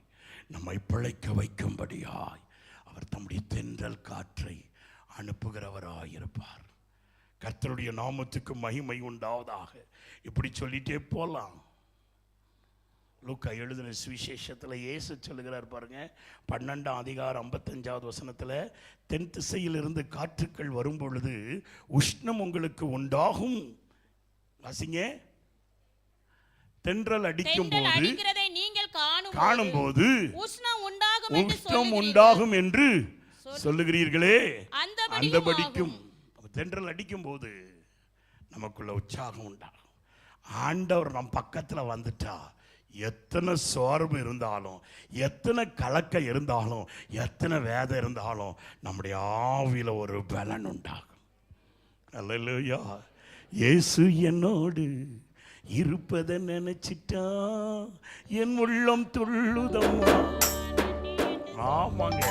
நம்மை பிழைக்க வைக்கும்படியாய் அவர் தம்முடைய தென்றல் காற்றை அனுப்புகிறவராயிருப்பார். கர்த்தருடைய நாமத்துக்கு மகிமை உண்டாவதாக. இப்படி சொல்லிட்டே போலாம். லூக்கா எழுதின சுவிசேஷத்தில் இயேசு சொல்லுகிறார் பாருங்க, 12ஆம் அதிகாரம் 55வது வசனத்தில், தென் திசையிலிருந்து காற்றுக்கள் வரும் பொழுது உஷ்ணம் உங்களுக்கு உண்டாகும். வாசிங்க. தென்றல் அடிக்கும் போது காணும்போது உஷ்ணம் உண்டாகும் என்று சொல்லுகிறீர்களே, அந்தபடிக்கும் தென்றல் அடிக்கும் போது நமக்குள்ள உற்சாகம் உண்டாகும். ஆண்டவர் நம் பக்கத்தில் வந்துட்டா எத்தனை சோர்வு இருந்தாலும், எத்தனை கலக்கம் இருந்தாலும், எத்தனை வேதனை இருந்தாலும் நம்முடைய ஆவியில் ஒரு பலன் உண்டாகும். அல்லேலூயா. இயேசு என்னோடு இருப்பதை நினைச்சிட்டா என் உள்ளம் துள்ளுதம்மா. ஆமாங்க,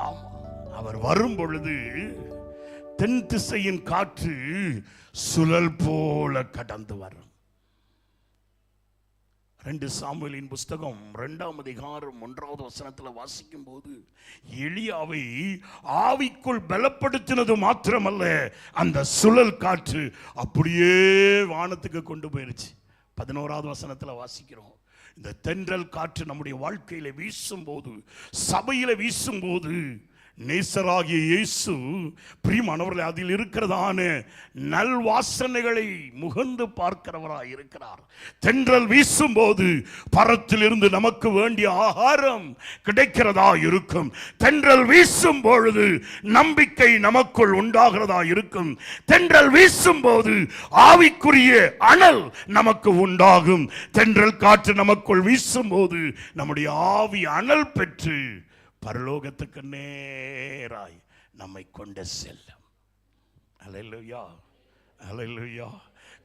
ஆமா. அவர் வரும் பொழுது தென் திசையின் காற்று சுழல் போல கடந்து வரும். 2 சாமுவேலின் புஸ்தகம் 2ஆம் அதிகாரம் 1வது வசனத்தில் வாசிக்கும் போது, எலியாவை ஆவிக்குள் பலப்படுத்தினது மாத்திரமல்ல, அந்த சுழல் காற்று அப்படியே வானத்துக்கு கொண்டு போயிருச்சு. 11வது வசனத்தில் வாசிக்கிறோம், இந்த தென்றல் காற்று நம்முடைய வாழ்க்கையில வீசும்போது, சபையில வீசும்போது, நேசராகிய இயேசு பிரியமானவர்களே அதில் இருக்கிறதான நல் வாசனைகளை முகந்து பார்க்கிறவராய் இருக்கிறார். தென்றல் வீசும்போது பரத்திலிருந்து நமக்கு வேண்டிய ஆகாரம் கிடைக்கிறதா இருக்கும். தென்றல் வீசும் பொழுது நம்பிக்கை நமக்குள் உண்டாகிறதா இருக்கும். தென்றல் வீசும்போது ஆவிக்குரிய அனல் நமக்கு உண்டாகும். தென்றல் காற்று நமக்குள் வீசும்போது நம்முடைய ஆவி அனல் பெற்று பரலோகத்துக்கு நேராய் நம்மை கொண்டு செல்லும். அல்லேலூயா, அல்லேலூயா.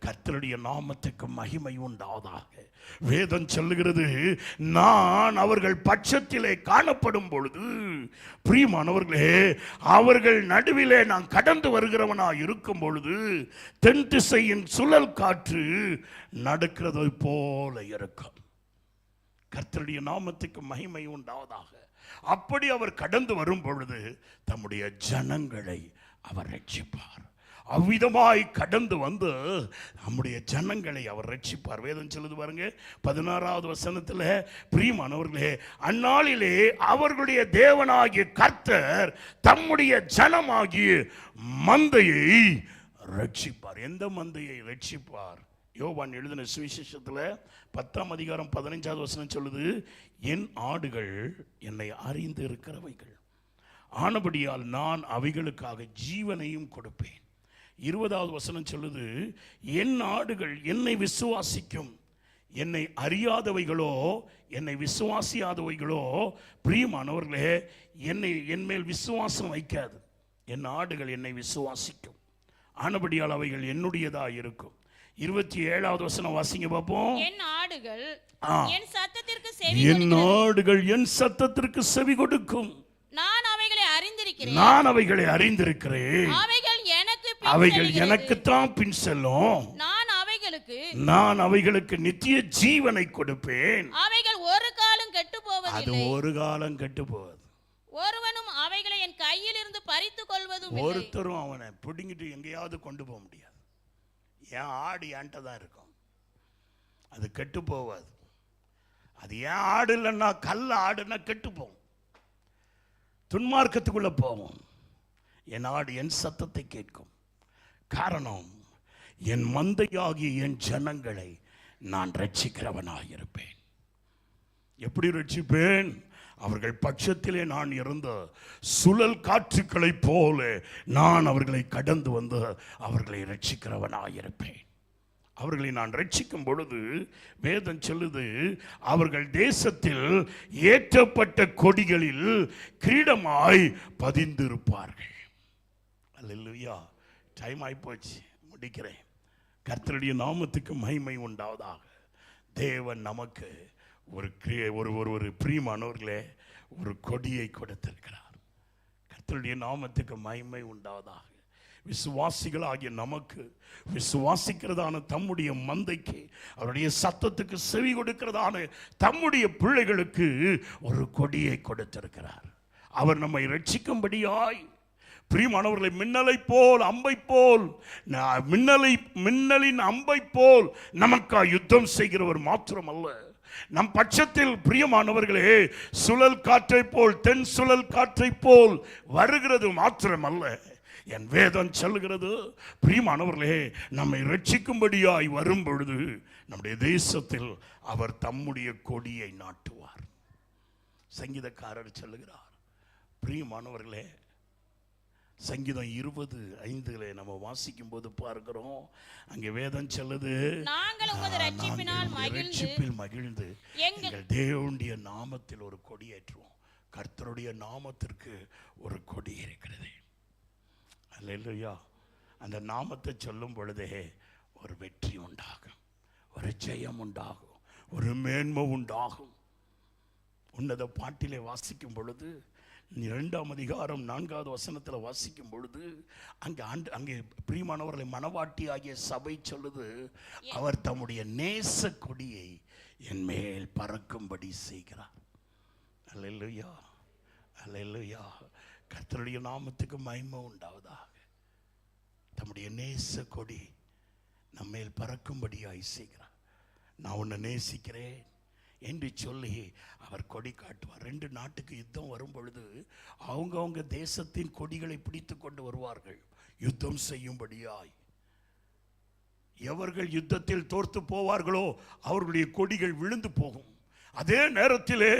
கர்த்தருடைய நாமத்துக்கு மகிமை உண்டாவதாக. வேதம் சொல்லுகிறது, நான் அவர்கள் பட்சத்திலே காணப்படும் பொழுது, பிரியமானவர்களே, அவர்கள் நடுவிலே நான் கடந்து வருகிறவனாய் இருக்கும் பொழுது தென் திசையின் சுழல் காற்று நடக்கிறதை போல இருக்கும். கர்த்தருடைய நாமத்துக்கு மகிமை உண்டாவதாக. அப்படி அவர் கடந்து வரும் பொழுது தம்முடைய ஜனங்களை அவர் ரட்சிப்பார். அவ்விதமாய் கடந்து வந்து நம்முடைய ஜனங்களை அவர் ரட்சிப்பார். வேதம் சொல்லுது பாருங்க 16வது வசனத்தில், பிரியமானவர்களே, அந்நாளிலே அவர்களுடைய தேவனாகிய கர்த்தர் தம்முடைய ஜனமாகிய மந்தையை ரட்சிப்பார். எந்த மந்தையை ரட்சிப்பார்? யோவான் எழுதின சுவிசேஷத்தில் 10ஆம் அதிகாரம் 15வது வசனம் சொல்லுது, என் ஆடுகள் என்னை அறிந்து இருக்கிறவைகள், ஆனபடியால் நான் அவைகளுக்காக ஜீவனையும் கொடுப்பேன். 20வது வசனம் சொல்லுது, என் ஆடுகள் என்னை விசுவாசிக்கும். என்னை அறியாதவைகளோ என்னை விசுவாசியாதவைகளோ, பிரியமானவர்களே, என் மேல் விசுவாசம் வைக்காது. என் ஆடுகள் என்னை விசுவாசிக்கும், ஆனபடியால் அவைகள் என்னுடையதா இருக்கும். 27வது வசனம் வாசிங்க பார்ப்போம். என் ஆடுகள் என் சத்தத்திற்கு செவி கொடுக்கும். நான் அவைகளை அறிந்திருக்கிறேன். அவைகள் எனக்குத்தான் பின் செல்லும். நான் அவைகளுக்கு நித்திய ஜீவனை கொடுப்பேன். அவைகள் ஒரு காலம் கெட்டு போவதில்லை. அது ஒரு காலம் கெட்டு போவது. ஒருவனும் அவைகளை என் கையில் இருந்து பறித்துக் கொள்வதும் இல்லை. ஒருத்தரும் அவனை பிடுங்கிட்டு எங்கேயாவது கொண்டு போக முடியாது. என் ஆடு என்கிட்ட தான் இருக்கும், அது கெட்டு போவாது. அது ஏன் ஆடு இல்லைன்னா, கல்ல ஆடுன்னா கெட்டு போகும், துன்மார்க்கத்துக்குள்ள போவோம். என் ஆடு என் சத்தத்தை கேட்கும். காரணம், என் மந்தையாகிய என் ஜனங்களை நான் ரட்சிக்கிறவனாயிருப்பேன். எப்படி ரட்சிப்பேன்? அவர்கள் பட்சத்திலே நான் இருந்த சுழல் காற்றுக்களை போல நான் அவர்களை கடந்து வந்து அவர்களை ரட்சிக்கிறவனாயிருப்பேன். அவர்களை நான் ரட்சிக்கும் பொழுது வேதம் சொல்லுது, அவர்கள் தேசத்தில் ஏற்றப்பட்ட கொடிகளில் கிரீடமாய் பதிந்திருப்பார்கள். அல்லேலூயா. டைம் ஆயிப்போச்சு, முடிக்கிறேன். கர்த்தருடைய நாமத்துக்கு மகிமை உண்டாவதாக. தேவன் நமக்கு ஒரு பிரியமானவர்களே ஒரு கொடியை கொடுத்திருக்கிறார். கர்த்தருடைய நாமத்துக்கு மகிமை உண்டாவதாக. விசுவாசிகளாகிய நமக்கு, விசுவாசிக்கிறதான தம்முடைய மந்தைக்கு, அவருடைய சத்தத்துக்கு செவி கொடுக்கிறதான தம்முடைய பிள்ளைகளுக்கு ஒரு கொடியை கொடுத்திருக்கிறார். அவர் நம்மை ரட்சிக்கும்படியாய், பிரியமானவர்களை, மின்னலை போல் அம்பை போல், மின்னலின் அம்பை போல் நமக்காக யுத்தம் செய்கிறவர் மாத்திரம் அல்ல, நம் பட்சத்தில் பிரியமானவர்களே சுழல் காற்றை போல், தென் சுழல் காற்றை போல் வருகிறது மாத்திரமல்ல, என் வேதம் சொல்லுகிறது, பிரியமானவர்களே, நம்மை ரட்சிக்கும்படியாய் வரும் பொழுது நம்முடைய தேசத்தில் அவர் தம்முடைய கொடியை நாட்டுவார். சங்கீதக்காரர் சொல்லுகிறார், பிரியமானவர்களே, சங்கீதம் 20:5 நம்ம வாசிக்கும் போது பார்க்கிறோம், அங்கே வேதம் சொல்லுது, நாங்கள் உமது ரட்சிப்பில் மகிழ்ந்து எங்கள் தேவனுடைய நாமத்தில் ஒரு கொடி ஏற்றுவோம். கர்த்தருடைய நாமத்திற்கு ஒரு கொடி இருக்கிறது. அல்லேலூயா. அந்த நாமத்தை சொல்லும் பொழுதே ஒரு வெற்றி உண்டாகும், ஒரு ஜெயம் உண்டாகும், ஒரு மேன்மை உண்டாகும். உன்னத பாட்டிலே வாசிக்கும் பொழுது 2ஆம் அதிகாரம் 4வது வசனத்தில் வாசிக்கும் பொழுது அங்கே பிரியமானவர்களை மனவாட்டி ஆகிய சபை சொல்லுது, அவர் தம்முடைய நேச கொடியை என் மேல் பறக்கும்படி செய்கிறார். அல்லேலூயா, அல்லேலூயா. கர்த்தருடைய நாமத்துக்கு மகிமை உண்டாவதாக. தம்முடைய நேச கொடி நம்மேல் பறக்கும்படியாய் செய்கிறார். நான் உன்னை நேசிக்கிறேன் என்று சொல்லி அவர் கொடி காட்டுவார். 2 நாட்டுக்கு யுத்தம் வரும் பொழுது அவங்க தேசத்தின் கொடிகளை பிடித்து கொண்டு வருவார்கள் யுத்தம் செய்யும்படியாய். எவர்கள் யுத்தத்தில் தோற்று போவார்களோ அவர்களுடைய கொடிகள் விழுந்து போகும். அதே நேரத்திலே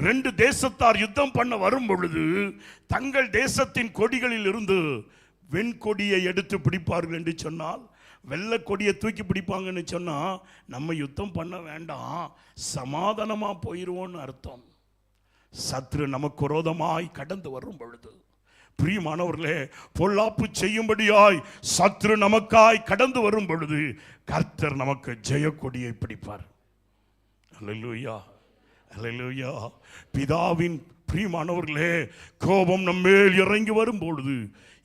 2 தேசத்தார் யுத்தம் பண்ண வரும் பொழுது தங்கள் தேசத்தின் கொடிகளில் இருந்து வெண்கொடியை எடுத்து பிடிப்பார்கள் என்று சொன்னால், வெள்ளை கொடியை தூக்கி பிடிப்பாங்கன்னு சொன்னால் நம்ம யுத்தம் பண்ண வேண்டாம், சமாதானமாக போயிடுவோன்னு அர்த்தம். சத்ரு நமக்கு விரோதமாய் கடந்து வரும் பொழுது, பிரியமானவர்களே, பொல்லாப்பு செய்யும்படியாய் சத்ரு நமக்காய் கடந்து வரும் பொழுது கர்த்தர் நமக்கு ஜெயக்கொடியை பிடிப்பார். அல்லேலூயா, அல்லேலூயா. பிதாவின் பிரியமானவர்களே, கோபம் நம்மேல் இறங்கி வரும் பொழுது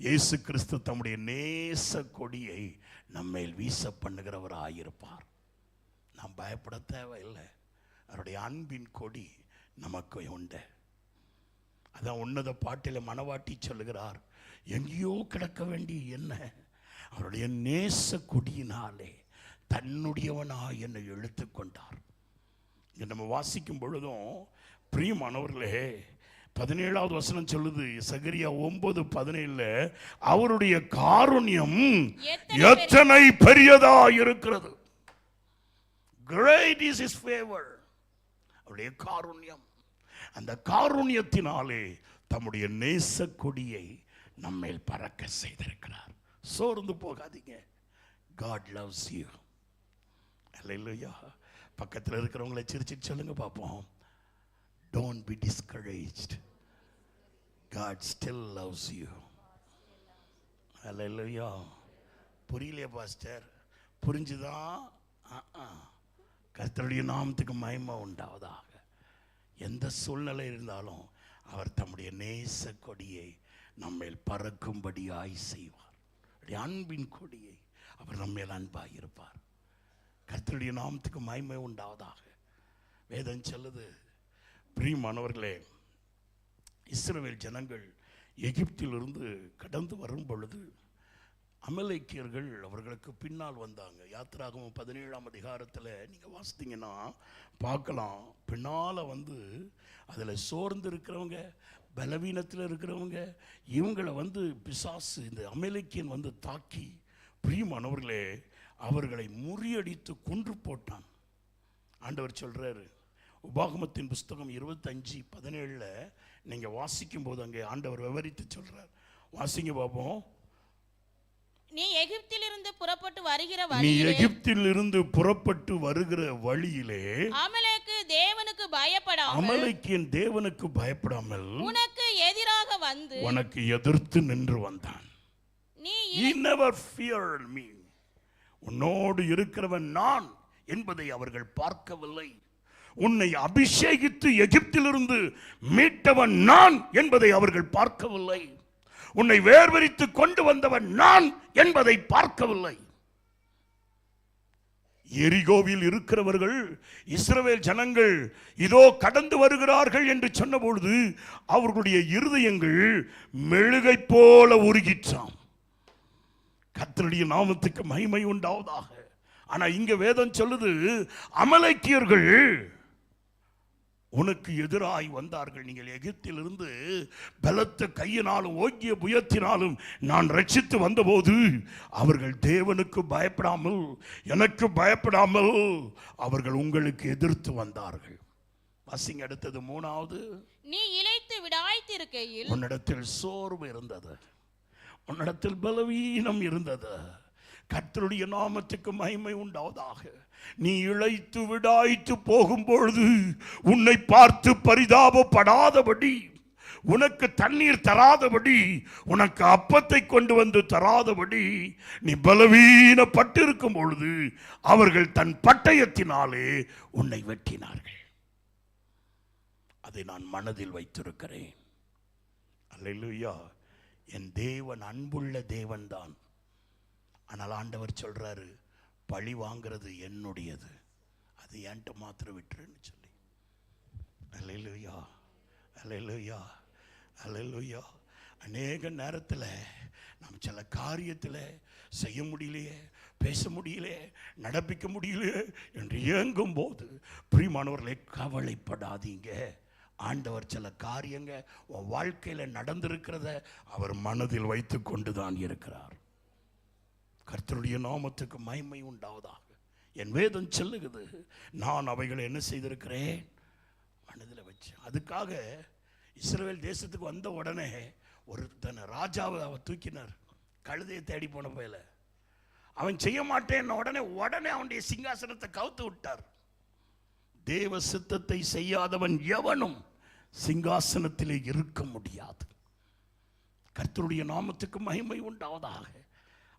இயேசு கிறிஸ்து தம்முடைய நேச கொடியை நம்மேல் வீச பண்ணுகிறவராயிருப்பார். நாம் பயப்பட தேவையில்லை. அவருடைய அன்பின் கொடி நமக்கு உண்டு. அதான் உன்னத பாட்டில மணவாட்டி சொல்லுகிறார், எங்கேயோ கிடக்க வேண்டிய என்ன அவருடைய நேச கொடியினாலே தன்னுடையவனா என்னை இழுத்து கொண்டார். இங்க நம்ம வாசிக்கும் பொழுதும் பிரியமானவர்களே, 17வது வசனம் சொல்லுது, சகரியா 9:17, அவருடைய காருண்யம் எத்தனை பெரியதா இருக்கிறது. Great is his favor. அவருடைய காருண்யம், அந்த காருண்யத்தினாலே தம்முடைய நேச கொடியை நம்மேல் பறக்க செய்திருக்கிறார். சோர்ந்து போகாதீங்க. God loves you. அல்லேலூயா. பக்கத்தில் இருக்கிறவங்களை சிரிச்சிட்டு சொல்லுங்க பார்ப்போம், don't be discouraged. God still loves you. அல்லேலூயா. புரியலையா பாஸ்டர்? புரிஞ்சுதான்? கர்த்தருடைய நாமத்துக்கு மகிமை உண்டாவதாக. எந்த சூழ்நிலை இருந்தாலும் அவர் தம்முடைய நேச கொடியை நம்மேல் பறக்கும்படியாய் செய்வார். அன்பின் கொடியை அவர் நம்மேல் அன்பாய் இருப்பார். கர்த்தருடைய நாமத்துக்கு மகிமை உண்டாவதாக. வேதம் சொல்லுது, பிரியமானவர்களே, இஸ்ரவேல் ஜனங்கள் எகிப்திலிருந்து கடந்து வரும் பொழுது அமலேக்கியர்கள் அவர்களுக்கு பின்னால் வந்தாங்க. யாத்திராகமம் 17ஆம் அதிகாரத்தில் நீங்கள் வாசித்தீங்கன்னா பார்க்கலாம். பின்னால் வந்து அதில் சோர்ந்து இருக்கிறவங்க, பலவீனத்தில் இருக்கிறவங்க, இவங்களை வந்து பிசாசு, இந்த அமலேக்கியன் வந்து தாக்கி, பிரியமானவர்களே, அவர்களை முறியடித்து கொன்று போட்டான். ஆண்டவர் சொல்கிறாரு, உபாகமத்தின் புஸ்தகம் 25:17 நீங்கள் வாசிக்கும் போது அங்கே ஆண்டவர் விவரித்து சொல்கிறார். வாசிங்க பார்ப்போம். நீ எகிப்திலிருந்து புறப்பட்டு வருகிற வழியிலே அமலேக்கு தேவனுக்கு பயப்படாமல், அமலேக்கியன் தேவனுக்கு பயப்படாமல் உனக்கு எதிராக வந்து உனக்கு எதிர்த்து நின்று வந்தான். He never feared me. உன்னோடு இருக்கிறவன் நான் என்பதை அவர்கள் பார்க்கவில்லை. உன்னை அபிஷேகித்து எகிப்திலிருந்து மீட்டவன் நான் என்பதை அவர்கள் பார்க்கவில்லை. உன்னை வேர்வரித்து கொண்டு வந்தவன் நான் என்பதை பார்க்கவில்லை. எரிகோவில் இருக்கிறவர்கள், இஸ்ரவேல் ஜனங்கள் இதோ கடந்து வருகிறார்கள் என்று சொன்னபொழுது அவர்களுடைய இருதயங்கள் மெழுகை போல உருகிற்றாம். கர்த்தருடைய நாமத்துக்கு மகிமை உண்டாவதாக. ஆனா இங்க வேதம் சொல்லுது, அமலேக்கியர்கள் உனக்கு எதிராய் வந்தார்கள். நீங்கள் எகிப்திலிருந்து பலத்த கையினாலும் ஓங்கிய புயத்தினாலும் நான் ரட்சித்து வந்தபோது அவர்கள் தேவனுக்கு பயப்படாமல், எனக்கு பயப்படாமல் அவர்கள் உங்களுக்கு எதிர்த்து வந்தார்கள். வாசிங்க அடுத்தது 3வது. நீ இளைத்து விடாய்த்திருக்கையில் உன்னிடத்தில் சோர்வு இருந்தது, உன்னிடத்தில் பலவீனம் இருந்தது. கர்த்தருடைய நாமத்துக்கு மகிமை உண்டாவதாக. நீ இளைத்து விடாய்த்து போகும்பொழுது உன்னை பார்த்து பரிதாபப்படாதபடி, உனக்கு தண்ணீர் தராதபடி, உனக்கு அப்பத்தை கொண்டு வந்து தராதபடி நீ பலவீனப்பட்டிருக்கும் பொழுது அவர்கள் தன் பட்டயத்தினாலே உன்னை வெட்டினார்கள். அதை நான் மனதில் வைத்திருக்கிறேன். அல்லேலூயா. என் தேவன் அன்புள்ள தேவன் தான். ஆனால் ஆண்டவர் சொல்றாரு, பழி வாங்கிறது என்னுடையது, அது என்கிட்ட மாத்திரம் விட்டுருன்னு சொல்லி. அல்லேலூயா, அல்லேலூயா, அல்லேலூயா. அநேக நேரத்தில் நம்ம சில காரியத்தில் செய்ய முடியலையே, பேச முடியலையே, நடப்பிக்க முடியலையே என்று ஏங்கும் போது பிரியமானவர்களே, கவலைப்படாதீங்க. ஆண்டவர் சில காரியங்க உன் வாழ்க்கையில் நடந்திருக்கிறத அவர் மனதில் வைத்து கொண்டு தான் இருக்கிறார். கர்த்தருடைய நாமத்துக்கு மகிமை உண்டாவதாக. என் வேதம் சொல்லுகிறது, நான் அவைகளை என்ன செய்திருக்கிறேன், மனதில் வச்சேன். அதுக்காக இஸ்ரவேல் தேசத்துக்கு வந்த உடனே ஒருத்தனை ராஜாவை அவர் தூக்கினார். கழுதையை தேடி போன போயில அவன் செய்ய மாட்டேன் உடனே அவனுடைய சிங்காசனத்தை கவுத்து விட்டார். தேவ சித்தத்தை செய்யாதவன் எவனும் சிங்காசனத்திலே இருக்க முடியாது. கர்த்தருடைய நாமத்துக்கு மகிமை உண்டாவதாக.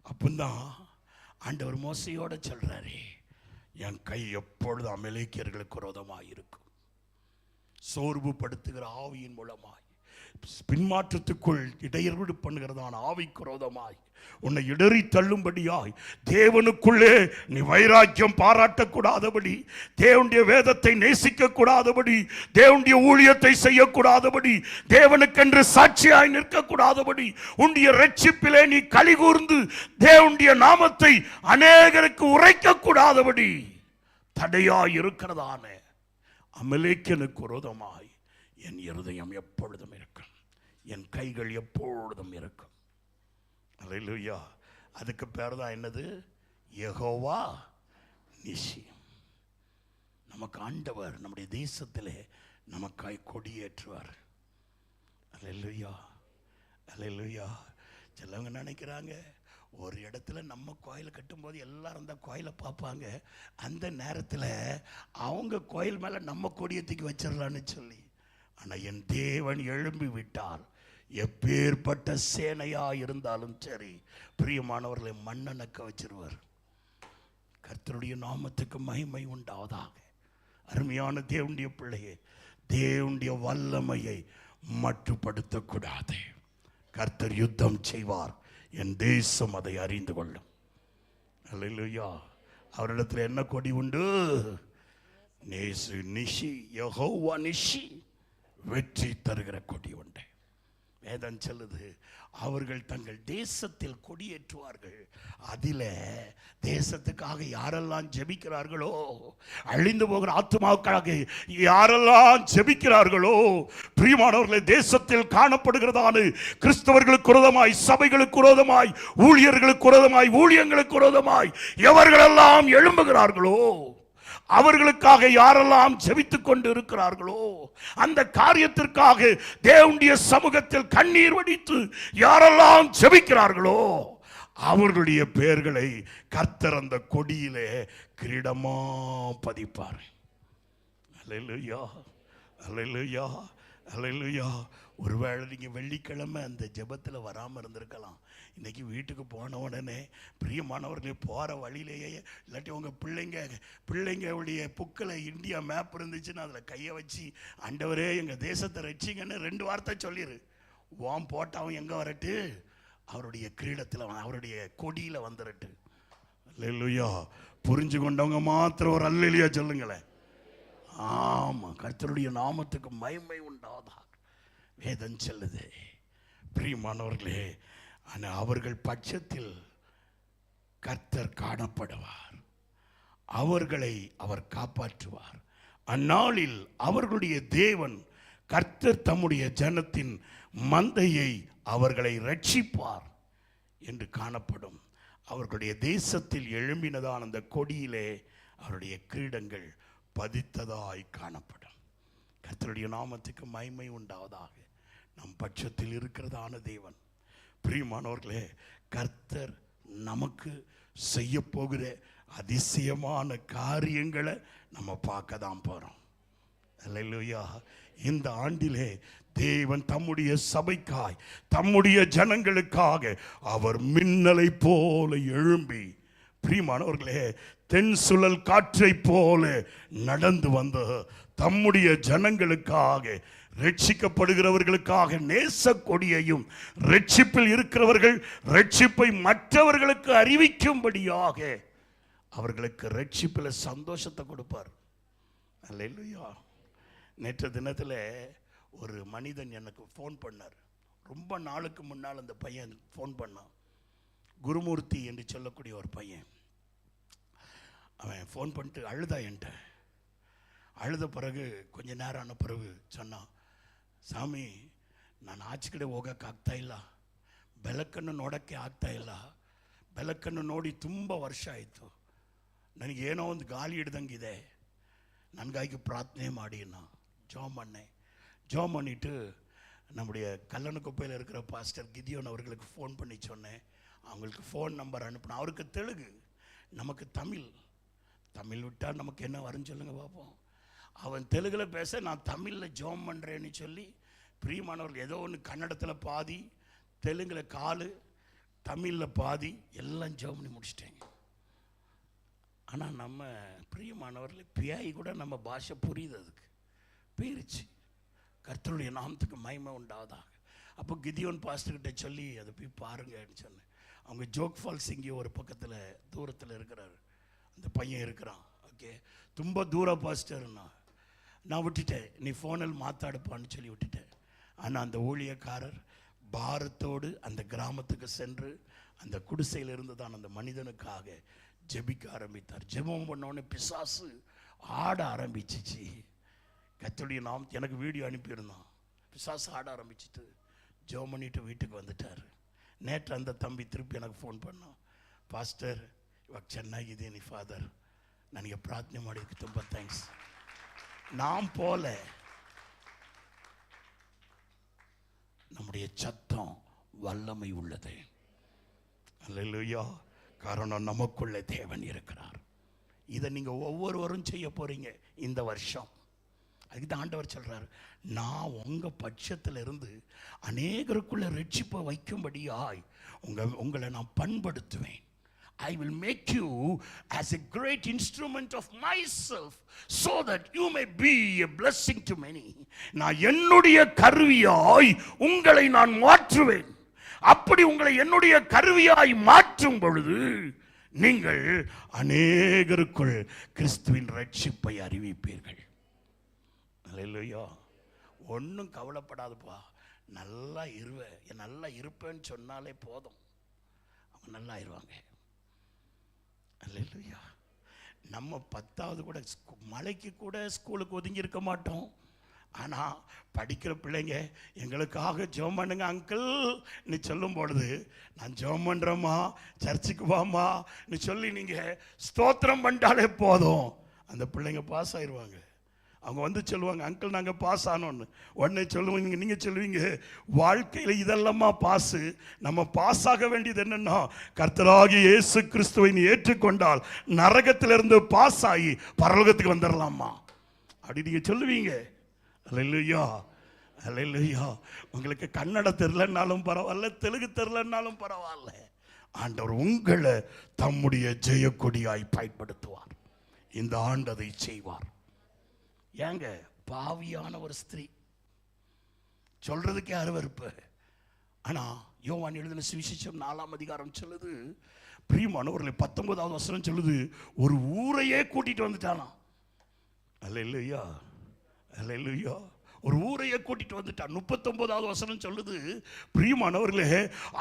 அப்பந்தான் ஆண்டவர் மோசையோட சொல்றாரு, என் கை எப்பொழுது அமலேக்கியர்களுக்கு விரோதமாய் இருக்கும். சோர்வு படுத்துகிற ஆவியின் மூலமாய், பின்மாற்றத்துக்குள் இடையர்விடு பண்ணுகிறதான ஆவிக்கு விரோதமாய், உன்னை இடறி தள்ளும்படியாய், தேவனுக்குள்ளே நீ வைராக்கியம் பாராட்டக்கூடாதபடி, தேவனுடைய வேதத்தை நேசிக்க கூடாதபடி, தேவனுடைய ஊழியத்தை செய்யக்கூடாதபடி, தேவனுக்கென்று சாட்சியாய் நிற்கக்கூடாதபடி, உன்னுடைய ரட்சிப்பிலே நீ கலிகூர்ந்து தேவனுடைய நாமத்தை அநேகருக்கு உரைக்க கூடாதபடி தடையாய் இருக்கிறதான அமலேக்கியனுக்கு விரோதமாய் என் இருதயம் எப்பொழுதும் இருக்கும், என் கைகள் எப்பொழுதும் இருக்கும். அல்லேலூயா. அதுக்கு பேர் தான் என்னது? யெகோவா நிசி. நமக்கு ஆண்டவர் நம்முடைய தேசத்திலே நமக்காய் கொடியேற்றுவார். அல்லேலூயா, அல்லேலூயா. சிலவங்க நினைக்கிறாங்க, ஒரு இடத்துல நம்ம கோயில் கட்டும்போது எல்லாரும் அந்த கோயிலை பார்ப்பாங்க, அந்த நேரத்தில் அவங்க கோயில் மேலே நம்ம கொடியை தூக்கி வச்சிடலான்னு சொல்லி. ஆனால் என் தேவன் எழும்பி விட்டால் எப்பேற்பட்ட சேனையா இருந்தாலும் சரி, பிரியமானவர்களை மண்ணனக்க வச்சிருவார். கர்த்தருடைய நாமத்துக்கு மகிமை உண்டாவதாக. அருமையான தேவனுடைய பிள்ளையே, தேவனுடைய வல்லமையை மட்டுப்படுத்தக்கூடாது. கர்த்தர் யுத்தம் செய்வார், என் தேசம் அதை அறிந்து கொள்ளும். அல்லேலூயா. அவரிடத்தில் என்ன கொடி உண்டு? நேசு நிஷி, யெகோவா நிஷி, வெற்றி தருகிற கொடி உண்டு. வேதம் சொல்லுது, அவர்கள் தங்கள் தேசத்தில் கொடியேற்றுவார்கள். அதில் தேசத்துக்காக யாரெல்லாம் ஜெபிக்கிறார்களோ, அழிந்து போகிற ஆத்துமாவுக்காக யாரெல்லாம் ஜெபிக்கிறார்களோ, பிரியமானவர்களை, தேசத்தில் காணப்படுகிறதான கிறிஸ்தவர்களுக்கு விரோதமாய், சபைகளுக்கு விரோதமாய், ஊழியர்களுக்கு விரோதமாய், ஊழியங்களுக்கு விரோதமாய் எவர்களெல்லாம் எழும்புகிறார்களோ, அவர்களுக்காக யாரெல்லாம் ஜெபித்துக் கொண்டு இருக்கிறார்களோ, அந்த காரியத்திற்காக தேவனுடைய சமூகத்தில் கண்ணீர் வடித்து யாரெல்லாம் ஜெபிக்கிறார்களோ, அவர்களுடைய பெயர்களை கர்த்தர் அந்த கொடியிலே கிரீடமா பதிப்பார். அல்லேலூயா, அல்லேலூயா, அல்லேலூயா. ஒருவேளை நீங்கள் வெள்ளிக்கிழமை அந்த ஜெபத்தில் வராமல் இருந்திருக்கலாம். இன்றைக்கி வீட்டுக்கு போன உடனே, பிரியமானவர்களே, போகிற வழியிலேயே, இல்லாட்டி உங்கள் பிள்ளைங்களுடைய புக்கில் இந்தியா மேப் இருந்துச்சுன்னு அதில் கையை வச்சு, ஆண்டவரே எங்கள் தேசத்தை ரட்சிங்கன்னு 2 வார்த்தை சொல்லிடு. வாம் போட்டாவும் எங்கே வரட்டு? அவருடைய கிரீடத்தில், அவருடைய கொடியில் வந்துடட்டு. அல்லேலூயா. புரிஞ்சு கொண்டவங்க மாத்திரம் ஒரு அல்லேலூயா சொல்லுங்களேன். ஆமாம், கர்த்தருடைய நாமத்துக்கு மகிமை உண்டாவதாக. வேதம் சொல்லுது, பிரியமானவர்களே, ஆனால் அவர்கள் பட்சத்தில் கர்த்தர் காணப்படுவார், அவர்களை அவர் காப்பாற்றுவார். அந்நாளில் அவர்களுடைய தேவன் கர்த்தர் தம்முடைய ஜனத்தின் மந்தையை அவர்களை ரட்சிப்பார் என்று காணப்படும். அவர்களுடைய தேசத்தில் எழும்பினதான அந்த கொடியிலே அவருடைய கிரீடங்கள் பதித்ததாய் காணப்படும். கர்த்தருடைய நாமத்துக்கு மகிமை உண்டாவதாக. நம் பட்சத்தில் இருக்கிறதான தேவன், பிரியமானவர்களே, கர்த்தர் நமக்கு செய்ய போகிற அதிசயமான காரியங்களை நம்ம பார்க்க தான் போகிறோம். அல்லேலூயா. இந்த ஆண்டிலே தேவன் தம்முடைய சபைக்காய், தம்முடைய ஜனங்களுக்காக அவர் மின்னலை போல எழும்பி, பிரியமானவர்களே, தென் சுழல் காற்றை போல நடந்து வந்த தம்முடைய ஜனங்களுக்காக, ரட்சிக்கப்படுகிறவர்களுக்காக நேச கொடியையும், ரட்சிப்பில் இருக்கிறவர்கள் ரட்சிப்பை மற்றவர்களுக்கு அறிவிக்கும்படியாக அவர்களுக்கு ரட்சிப்பில் சந்தோஷத்தை கொடுப்பார். அல்லேலூயா. நேற்று தினத்தில் ஒரு மனிதன் எனக்கு ஃபோன் பண்ணார். ரொம்ப நாளுக்கு முன்னால் அந்த பையன் ஃபோன் பண்ணான். குருமூர்த்தி என்று சொல்லக்கூடிய ஒரு பையன். அவன் ஃபோன் பண்ணிட்டு அழுதா என்கிட்ட. ಅಳಿದ ಪರಗೆ ಕೊಂಚ ನೇರ ಆನ ಪರಗೆ ಚೆನ್ನ ಸ್ವಾಮಿ ನಾನು ಆಚೆ ಕಡೆ ಹೋಗೋಕ್ಕಾಗ್ತಾ ಇಲ್ಲ, ಬೆಳಕನ್ನು ನೋಡೋಕ್ಕೆ ಆಗ್ತಾ ಇಲ್ಲ, ಬೆಳಕನ್ನು ನೋಡಿ ತುಂಬ ವರ್ಷ ಆಯಿತು, ನನಗೇನೋ ಒಂದು ಗಾಳಿ ಹಿಡ್ದಂಗಿದೆ, ನನಗಾಗಿ ಪ್ರಾರ್ಥನೆ ಮಾಡಿ நான் ஜோம் பண்ணிட்டு நம்முடைய கல்லணக்குப்பையில் இருக்கிற பாஸ்டர் கிதியோன் அவர்களுக்கு ஃபோன் பண்ணி சொன்னேன். அவங்களுக்கு ஃபோன் நம்பர் அனுப்பினேன். அவருக்கு தெலுங்கு, நமக்கு தமிழ் விட்டால் நமக்கு என்ன வரும்னு சொல்லுங்க பார்ப்போம். அவன் தெலுங்குல பேச, நான் தமிழில் ஜெபம் பண்ணுறேன்னு சொல்லி, பிரியமானவர்கள் ஏதோ ஒன்று கன்னடத்தில் பாதி, தெலுங்குல காலு, தமிழில் பாதி, எல்லாம் ஜெபம் பண்ணி முடிச்சிட்டேங்க. ஆனால் நம்ம பிரியமானவர்கள் பியாயி கூட நம்ம பாஷை புரியுது, அதுக்கு போயிருச்சு. கர்த்தருடைய நாமத்துக்கு மகிமை உண்டாவதாக. அப்போ கிதியோன் பாஸ்டர்கிட்ட சொல்லி அதை போய் பாருங்கன்னு சொன்னேன். அவங்க ஜோக் ஃபால்ஸ் இங்கே ஒரு பக்கத்தில் தூரத்தில் இருக்கிறாரு, அந்த பையன் இருக்கிறான். ஓகே, ತುಂಬ ದೂರ பாஸ்டர்னா நான் விட்டுட்டேன், நீ ஃபோனில் மாத்தாடுப்பான்னு சொல்லி விட்டுட்டேன். ஆனால் அந்த ஊழியக்காரர் பாரத்தோடு அந்த கிராமத்துக்கு சென்று அந்த குடிசையில் இருந்து தான் அந்த மனிதனுக்காக ஜெபிக்க ஆரம்பித்தார். ஜெபம் பண்ணோடனே பிசாசு ஆட ஆரம்பிச்சிச்சு. கர்த்தருடைய நாமம் எனக்கு வீடியோ அனுப்பியிருந்தான். பிசாசு ஆட ஆரம்பிச்சுட்டு ஜெபம் பண்ணிட்டு வீட்டுக்கு வந்துட்டார். நேற்று அந்த தம்பி திருப்பி எனக்கு ஃபோன் பண்ணான், ಪಾಸ್ಟರ್ ಇವಾಗ ಚೆನ್ನಾಗಿದ್ದೀನಿ ಫಾದರ್, ನನಗೆ ಪ್ರಾರ್ಥನೆ ಮಾಡಿದ್ದಕ್ಕೆ ತುಂಬ ಥ್ಯಾಂಕ್ಸ್. நாம் போல நம்முடைய சத்தம் வல்லமை உள்ளது. அல்லேலூயா. காரணம் நமக்குள்ளே தேவன் இருக்கிறார். இதை நீங்கள் ஒவ்வொருவரும் செய்ய போறீங்க இந்த வருஷம். அதுக்கு தான் ஆண்டவர் சொல்றாரு, நான் உங்க பட்சத்தில் இருந்து அநேகருக்குள்ள ரட்சிப்பை வைக்கும்படியாய் உங்களை நான் பண்படுத்துவேன். I will make you as a great instrument of myself so that you may be a blessing to many. நான் என்னுடைய கருவியாய் உங்களை நான் மாற்றுவேன். அப்படி உங்களை என்னுடைய கருவியாய் மாற்றும் பொழுது நீங்கள் அநேகருக்குள் கிறிஸ்துவின் ரட்சிப்பை அறிவிப்பீர்கள். அல்லேலூயா. ஒன்றும் கவலைப்படாதுப்பா, நல்லா இருப்பேன்னு சொன்னாலே போதும், அவங்க நல்லா ஆயிடுவாங்க. அல்லேலூயா. நம்ம 10வது கூட மலைக்கு கூட ஸ்கூலுக்கு ஒதுங்கி இருக்க மாட்டோம். ஆனால் படிக்கிற பிள்ளைங்க எங்களுக்காக ஜெபம் பண்ணுங்க அங்கிள் நீ சொல்லும் பொழுது, நான் ஜெபம் பண்ணுறேம்மா சர்ச்சுக்கு வாமா நீ சொல்லி நீங்கள் ஸ்தோத்திரம் பண்ணிட்டாலே போதும், அந்த பிள்ளைங்க பாஸ் ஆயிடுவாங்க. அவங்க வந்து சொல்லுவாங்க, அங்கிள் நாங்கள் பாஸ் ஆனோன்னு. உடனே சொல்லுவாங்க, நீங்கள் சொல்லுவீங்க, வாழ்க்கையில் இதெல்லாமா பாஸு, நம்ம பாஸ் ஆக வேண்டியது என்னன்னா கர்த்தராகிய இயேசு கிறிஸ்துவை நீ ஏற்றுக்கொண்டால் நரகத்திலிருந்து பாஸ் ஆகி பரலோகத்துக்கு வந்துடலாமா அப்படி நீங்கள் சொல்லுவீங்க. அல்லேலூயா, அல்லேலூயா. உங்களுக்கு கன்னட தெரிலன்னாலும் பரவாயில்ல, தெலுங்கு தெரிலன்னாலும் பரவாயில்ல, ஆண்டவர் உங்களை தம்முடைய ஜெயக்கொடியாய் பயன்படுத்துவார். இந்த ஆண்டு அதை செய்வார். ஏங்க, பாவியான ஒரு ஸ்திரீ சொல்றதுக்கே அருவருப்பு. ஆனா யோவான் எழுதின சுவிசேஷம் 4ஆம் அதிகாரம் சொல்லுது, பிரியமானவர்களே 19வது வசனம் சொல்லுது, ஒரு ஊரையே கூட்டிட்டு வந்துட்டானா. அல்லேலூயா, அல்லேலூயா. ஒரு ஊரையே கூட்டிட்டு வந்துட்டான். 39வது வசனம் சொல்லுது, பிரியமானவர்களே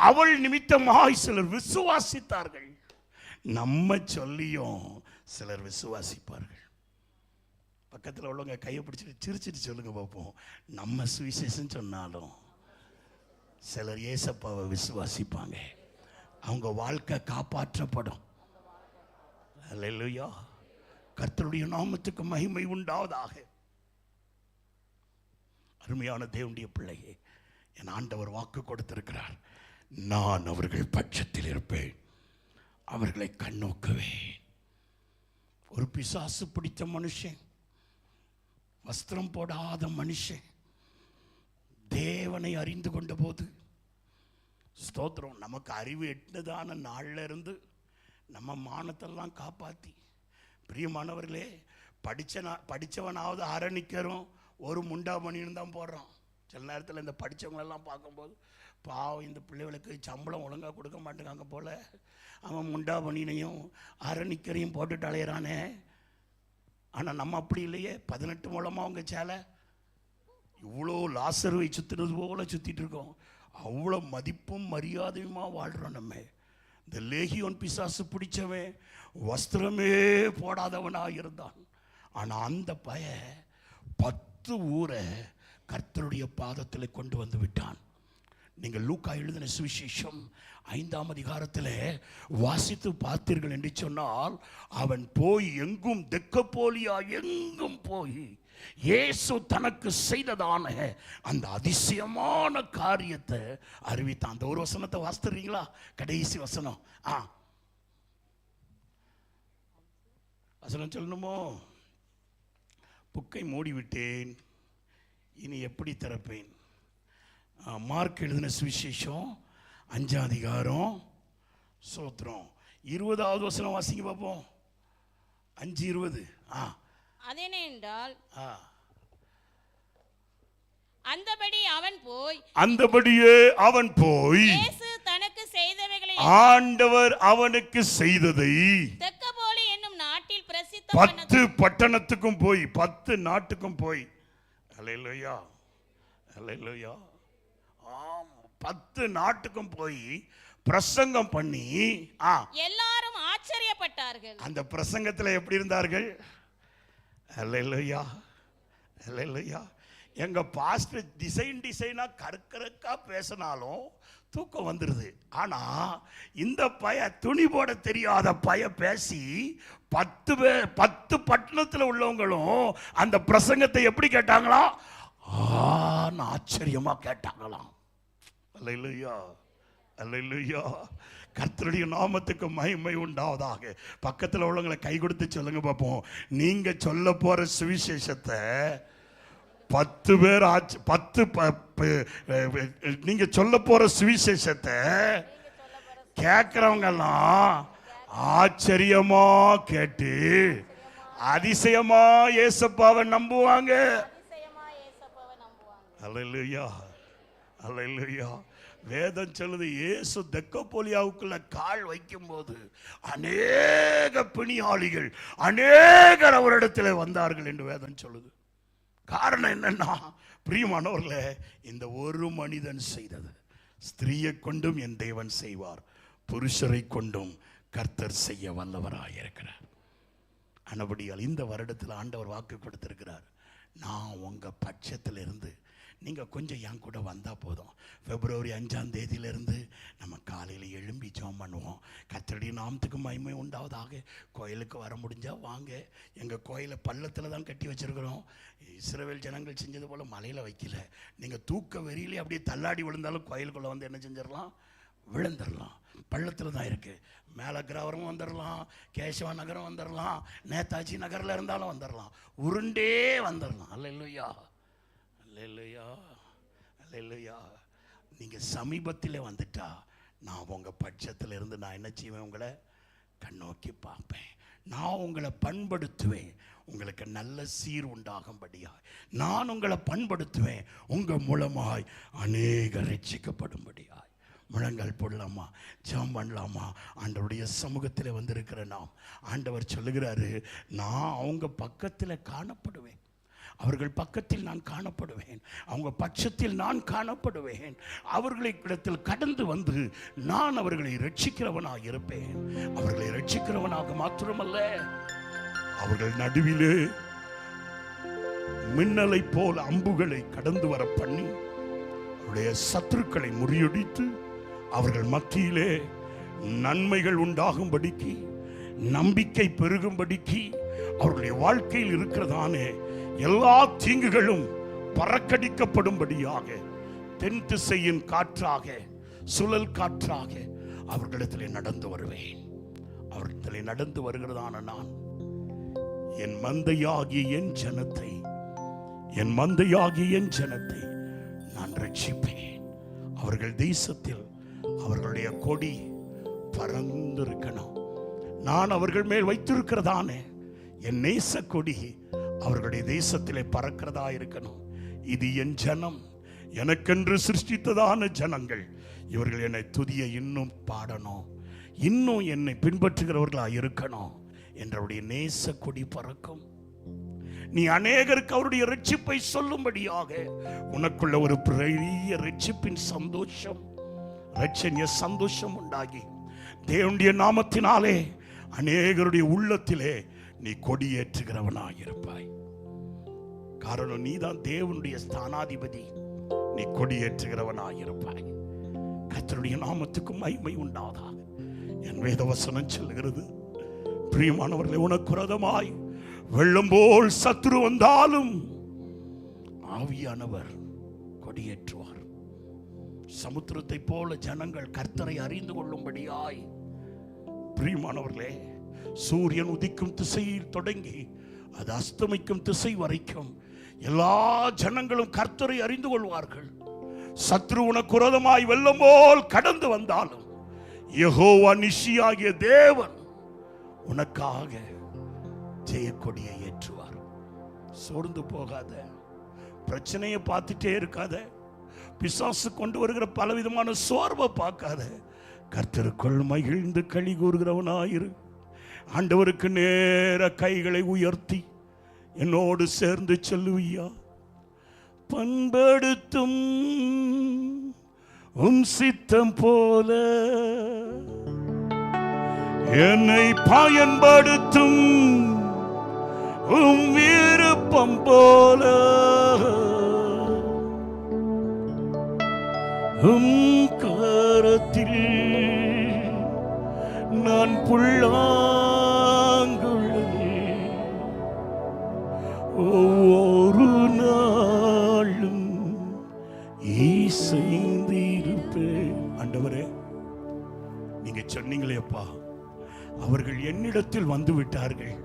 அவள் நிமித்தமாய் சிலர் விசுவாசித்தார்கள். நம்ம சொல்லியும் சிலர் விசுவாசிப்பார்கள். பக்கத்தில் உள்ளவங்க கையை பிடிச்சிட்டு சிரிச்சிட்டு சொல்லுங்க பார்ப்போம், நம்ம சுவிசேஷம் சொன்னாலும் சிலர் ஏசப்பாவை விசுவாசிப்பாங்க, அவங்க வாழ்க்கை காப்பாற்றப்படும். அல்லேலூயா. கர்த்தருடைய நாமத்துக்கு மகிமை உண்டாவதாக. அருமையான தேவனுடைய பிள்ளையே, என் ஆண்டவர் வாக்கு கொடுத்திருக்கிறார், நான் அவர்கள் பட்சத்தில் இருப்பேன், அவர்களை கண்ணோக்குவேன். ஒரு பிசாசு பிடித்த மனுஷன், வஸ்திரம் போடாத மனுஷன் தேவனை அறிந்து கொண்ட போது, ஸ்தோத்திரம், நமக்கு அறிவு எட்டுனதான நாள்ல இருந்து நம்ம மானத்தெல்லாம் காப்பாற்றி, பிரியமானவர்களே படித்தவனாவது அரணிக்கிறோம், ஒரு முண்டாமணின்னு தான் போடுறான். சில நேரத்தில் இந்த படித்தவங்களெல்லாம் பார்க்கும்போது பாவம், இந்த பிள்ளைகளுக்கு சம்பளம் ஒழுங்காக கொடுக்க மாட்டேங்காங்க போல, அவன் முண்டாமணினையும் அரணிக்கரையும் போட்டுட்டு அலையிறானே. ஆனால் நம்ம அப்படி இல்லையே, 18 மூலமாக அவங்க சேலை இவ்வளோ லாசருவை சுற்றுறது போல சுற்றிட்டு இருக்கோம். அவ்வளோ மதிப்பும் மரியாதையுமா வாழ்கிறோம் நம்ம. இந்த லேகியோன் பிசாசு பிடிச்சவன் வஸ்திரமே போடாதவனாக இருந்தான். ஆனால் அந்த பய 10 ஊரை கர்த்தருடைய பாதத்தில் கொண்டு வந்து விட்டான். நீங்கள் லூக்கா எழுதின சுவிசேஷம் 5ஆம் அதிகாரத்தில் வாசித்து பார்த்தீர்கள் என்று சொன்னால், அவன் போய் எங்கும் தெக்கப்போலியா எங்கும் போய் இயேசு தனக்கு செய்ததான அந்த அதிசயமான காரியத்தை அறிவித்தான். அந்த ஒரு வசனத்தை வாசித்துறீங்களா? கடைசி வசனம். வசனம் சொல்லணுமோ? புக்கை மூடிவிட்டேன், இனி எப்படி திறப்பேன்? மார்க் எழுதின சுவிசேஷம் 5ஆம் அதிகாரம், சோத்திரம் 20வது வசனம் வாசிங்க பார்ப்போம். 5:20. அதென்றால் அந்தபடியே அவன் போய் இயேசு தனக்கு செய்தவைகளை ஆண்டவர் அவனுக்கு செய்ததை தெக்கப்போலி என்னும் நாட்டில் பிரசித்த 10 பட்டணத்துக்கும் போய் 10 நாட்டுக்கும் போய், அல்லேலூயா அல்லேலூயா, 10 நாட்டுக்கும் போய் பிரசங்கம் பண்ணி எல்லாரும் ஆச்சரியப்பட்டார்கள். அந்த பிரசங்கத்துல எப்படி இருந்தார்கள்? அல்லேலூயா அல்லேலூயா. எங்க பாஸ்டர் டிசைனா கற்கறக்கா பேசினாலும் தூக்கம் வந்துடுது. ஆனா இந்த பய துணி போட தெரியாத பய பேசி 10 பட்டணத்துல உள்ளவங்களும் அந்த பிரசங்கத்தை எப்படி கேட்டாங்களா? ஆச்சரியமா கேட்டாங்களாம். அல்லேலூயா அல்லேலூயா. கர்த்தருடைய நாமத்துக்கு மகிமை உண்டாவதாக. பக்கத்தில் உள்ளவங்களை கை கொடுத்து சொல்லுங்க பார்ப்போம். நீங்க சொல்ல போற சுவிசேஷத்தை 10 பேர் 10 நீங்க சொல்ல போற சுவிசேஷத்தை கேட்கிறவங்க எல்லாம் ஆச்சரியமா கேட்டு அதிசயமா இயேசுப்பாவை நம்புவாங்க. அல்லேலூயா அல்லேலூயா. வேதம் சொல்லுது, இயேசு தெக்கப்போலியாவுக்குள்ள கால் வைக்கும் போது அநேக பிணியாளிகள் அநேகர் அவரிடத்தில் வந்தார்கள் என்று வேதம் சொல்லுது. காரணம் என்னன்னா, பிரியமானவர்களே, இந்த ஒரு மனிதன் செய்தது ஸ்திரீயை கொண்டும் என் தேவன் செய்வார், புருஷரை கொண்டும் கர்த்தர் செய்ய வல்லவராயிருக்கிறார். ஆனபடியால் இந்த வருடத்தில் ஆண்டவர் வாக்கு கொடுத்திருக்கிறார், நான் உங்க பட்சத்தில் இருந்து நீங்க கொஞ்சம் என் கூட வந்தா போதும். பிப்ரவரி 5ஆம் தேதியிலிருந்து நம்ம காலையில் எழும்பி ஜெபம் பண்ணுவோம். கர்த்தருடைய நாமத்துக்கு மகிமை உண்டாவதாக. கோயிலுக்கு வர முடிஞ்சா வாங்க. எங்க கோயிலை பள்ளத்தில் தான் கட்டி வச்சிருக்கிறோம். இஸ்ரவேல் ஜனங்கள் செஞ்சது போல மலையில வைக்கல. நீங்க தூக்க வெறியிலே அப்படியே தள்ளாடி விழுந்தாலும் கோயிலுக்குள்ள வந்து என்ன செஞ்சிடலாம்? விழுந்துடலாம். பள்ளத்தில் தான் இருக்கு. மேல கிராவரம் வந்துடலாம், கேசவ நகரம் வந்துடலாம், நேதாஜி நகர்ல இருந்தாலும் வந்துடலாம், உருண்டே வந்துடலாம். அல்லேலூயா அல்லேலூயா அல்லேலூயா. நீங்க சமீபத்தில் வந்துட்டா நான் உங்க பட்சத்தில் இருந்து நான் என்ன செய்வேன்? உங்களை கண்ணோக்கி பார்ப்பேன். நான் உங்களை பண்படுத்துவேன். உங்களுக்கு நல்ல சீர் உண்டாகும்படியாய் நான் உங்களை பண்படுத்துவேன். உங்க மூலமாய் அநேகர் ரட்சிக்கப்படும்படியாய். முழங்கால் போடலாமா? ஜெபம் பண்ணலாமா? ஆண்டவருடைய சமூகத்தில் வந்திருக்கிற நாம், ஆண்டவர் சொல்லுகிறாரு, நான் அவங்க பக்கத்தில் காணப்படுவேன், அவர்கள் பக்கத்தில் நான் காணப்படுவேன், அவங்க பட்சத்தில் நான் காணப்படுவேன். அவர்களிடத்தில் கடந்து வந்து நான் அவர்களை ரட்சிக்கிறவனாக இருப்பேன். அவர்களை ரட்சிக்கிறவனாக மாத்திரமல்ல, அவர்கள் நடுவிலே மின்னலை போல அம்புகளை கடந்து வர பண்ணி அவருடைய சத்துருக்களை முறியடித்து அவர்கள் மத்தியிலே நன்மைகள் உண்டாகும்படிக்கு, நம்பிக்கை பெருகும்படிக்கு, அவருடைய வாழ்க்கையில் இருக்கிறதானே எல்லா தீங்குகளும் பறக்கடிக்கப்படும்படியாக தென் திசையின் காற்றாக, சுழல் காற்றாக அவர்களிடத்திலே நடந்து வருவேன். அவர்களிடத்திலே நடந்து வருகிறதான நான் என் மந்தையாகிய என் ஜனத்தை நான் ரட்சிப்பேன். அவர்கள் தேசத்தில் அவர்களுடைய கொடி பறந்திருக்கணும். நான் அவர்கள் மேல் வைத்திருக்கிறதான என் நேச கொடி அவர்களுடைய தேசத்திலே பறக்கிறதா இருக்கணும். இது என் ஜனம், எனக்கென்று சிருஷ்டித்ததான ஜனங்கள். இவர்கள் என்னை துதிய இன்னும் பாடணும், இன்னும் என்னை பின்பற்றுகிறவர்களா இருக்கணும் என்றவருடைய நேச கொடி பறக்கும். நீ அநேகருக்கு அவருடைய ரட்சிப்பை சொல்லும்படியாக உனக்குள்ள ஒரு பெரிய ரட்சிப்பின் சந்தோஷம், ரட்சணிய சந்தோஷம் உண்டாகி தேவனுடைய நாமத்தினாலே அநேகருடைய உள்ளத்திலே நீ கொடியேற்றுகிறவனாயிருப்பாய். காரணம், நீதான் தேவனுடைய ஸ்தானாதிபதி, நீ கொடியேற்றுகிறவனாயிருப்பாய். கர்த்தருடைய நாமத்துக்கு மகிமை உண்டாவதாக. என் வேதவசனம் சொல்லுகிறது, பிரியமானவர்களே, உனக்கு விரோதமாய் வெள்ளம் போல் சத்துரு வந்தாலும் ஆவியானவர் கொடியேற்றுவார். சமுத்திரத்தை போல ஜனங்கள் கர்த்தரை அறிந்து கொள்ளும்படியாய், பிரியமானவர்களே, சூரியன் உதிக்கும் திசையில் தொடங்கி அது அஸ்தமிக்கும் திசை வரைக்கும் எல்லா ஜனங்களும் கர்த்தரை அறிந்து கொள்வார்கள். சத்ரு உனக்கு விரோதமாய் வெள்ளம் போல் கடந்து வந்தாலும் யெகோவா நிஷியாகிய தேவன் உனக்காக ஜெயக்கொடியை ஏற்றுவார். சோர்ந்து போகாத, பிரச்சனையை பார்த்துட்டே இருக்காத, பிசாசு கொண்டு வருகிற பலவிதமான சோர்வை பார்க்காத, கர்த்தருக்குள் மகிழ்ந்து களி கூறுகிறவனாயிரு. ஆண்டவருக்கு நேர கைகளை உயர்த்தி என்னோடு சேர்ந்து சொல்லுவியா? பண்படுத்தும் உம் சித்தம் போல என்னை பயன்படுத்தும் உம் விருப்பம் போல உம் கரத்தில் நான் புல்லாங்குழல் ஒவ்வொரு நாளும் இசைந்திருப்பேன். ஆண்டவரே, நீங்க சொன்னீங்களே அப்பா, அவர்கள் என்னிடத்தில் வந்து விட்டார்கள்,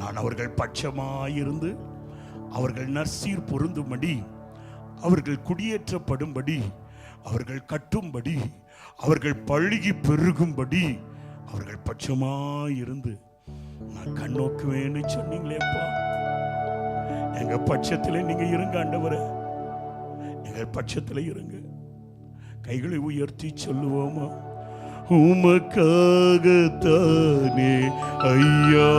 நான் அவர்கள் பட்சமாயிருந்து அவர்கள் நற்சீர் பொருந்தும்படி, அவர்கள் குடியேற்றப்படும்படி, அவர்கள் கட்டும்படி, அவர்கள் பழுகி பெருகும்படி அவர்கள் பட்சமாயிருந்து நான் கண்ணோக்குவேன்னு சொன்னீங்களேப்பா. எங்க பட்சத்தில் நீங்க இருங்க ஆண்டவரே, எங்க பட்சத்தில் இருங்க. கைகளை உயர்த்தி சொல்லுவோமா? உமக்காகத்தானே ஐயா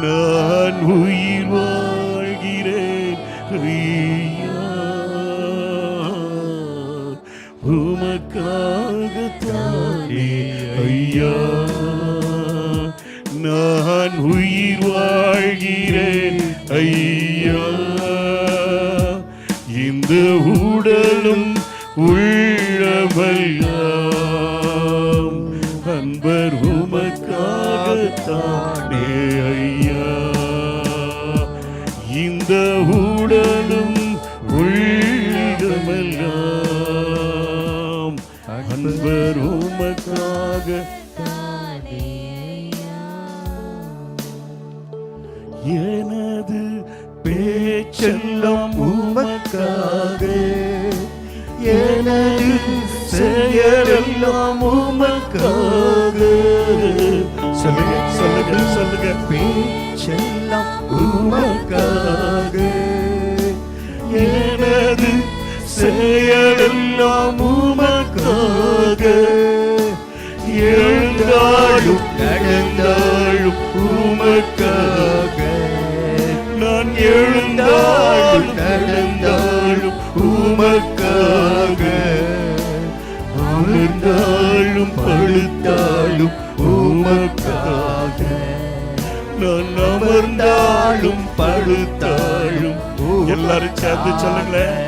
நான் உயிர் வாழ்கிறேன் ஐயா, உமக்காகத்தானே ஐயா நான் உயிர் வாழ்கிறேன் ஐயா. இந்த உடலும் உள்ளமெல்லாம் அன்பர் உமக்காகத்தானே ஐயா. இந்த உடலும் உள்ளமெல்லாம் அன்பர் உமக்காகத்தானே. எனது பேச்செல்லாம் உமக்காக, எனது செயலெல்லாம் உமக்காக. சொல்லுங்க சொல்லுங்க சொல்லுங்க. பேச்செல்லாம் உமக்காக, எனது செயலெல்லாம் உமக்காக. எழுந்தாலும் நடந்தாலும் உமக்காக, நான் எழுந்தாலும் நடந்தாலும் உமக்காக, அமர்ந்தாலும் படுத்தாலும் உமக்காக, நான் அமர்ந்தாலும் படுத்தாலும். எல்லாரும் சேர்ந்து சொல்லுங்களேன்.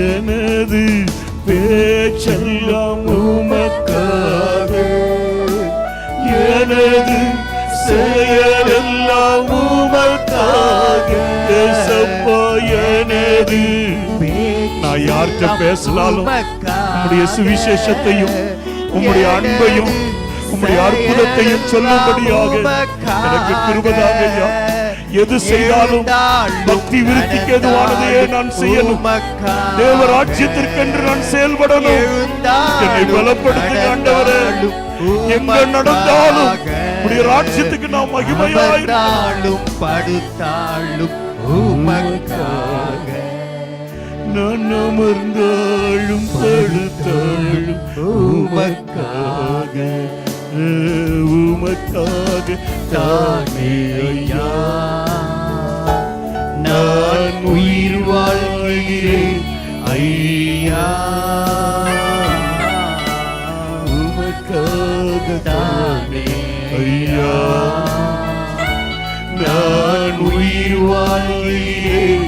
எனது பேச்செல்லாம் உமக்காக, எனது செயலெல்லாம் உமக்காக. எனது நான் யார்கிட்ட பேசினாலும் உம்முடைய சுவிசேஷத்தையும் உம்முடைய அன்பையும் உம்முடைய அற்புதத்தையும் சொல்லும்படியாக எனக்கு கிருபையாக ஐயா. எது செய்தாலும் பக்தி விருத்திக்கு எதுவானதையே நான் செய்யணும். தேவராஜ்யத்திற்கென்று நான் செயல்படணும். என்னை பலப்படுத்துங்க ஆண்டவரே. எங்க நடந்தாலும் உம்முடைய ராஜ்யத்துக்கு நான் மகிமையாயிருந்தாலும் படுத்தாலும் உமக்காக, நான் அமர்ந்தாலும் படுத்தாலும் உமக்காக, உமக்காக தானே ஐயா நான் உயிர் வாழ்கிறேன் ஐயா. உமக்காக தானே ஐயா நான் உயிர் வாழ்கிறேன்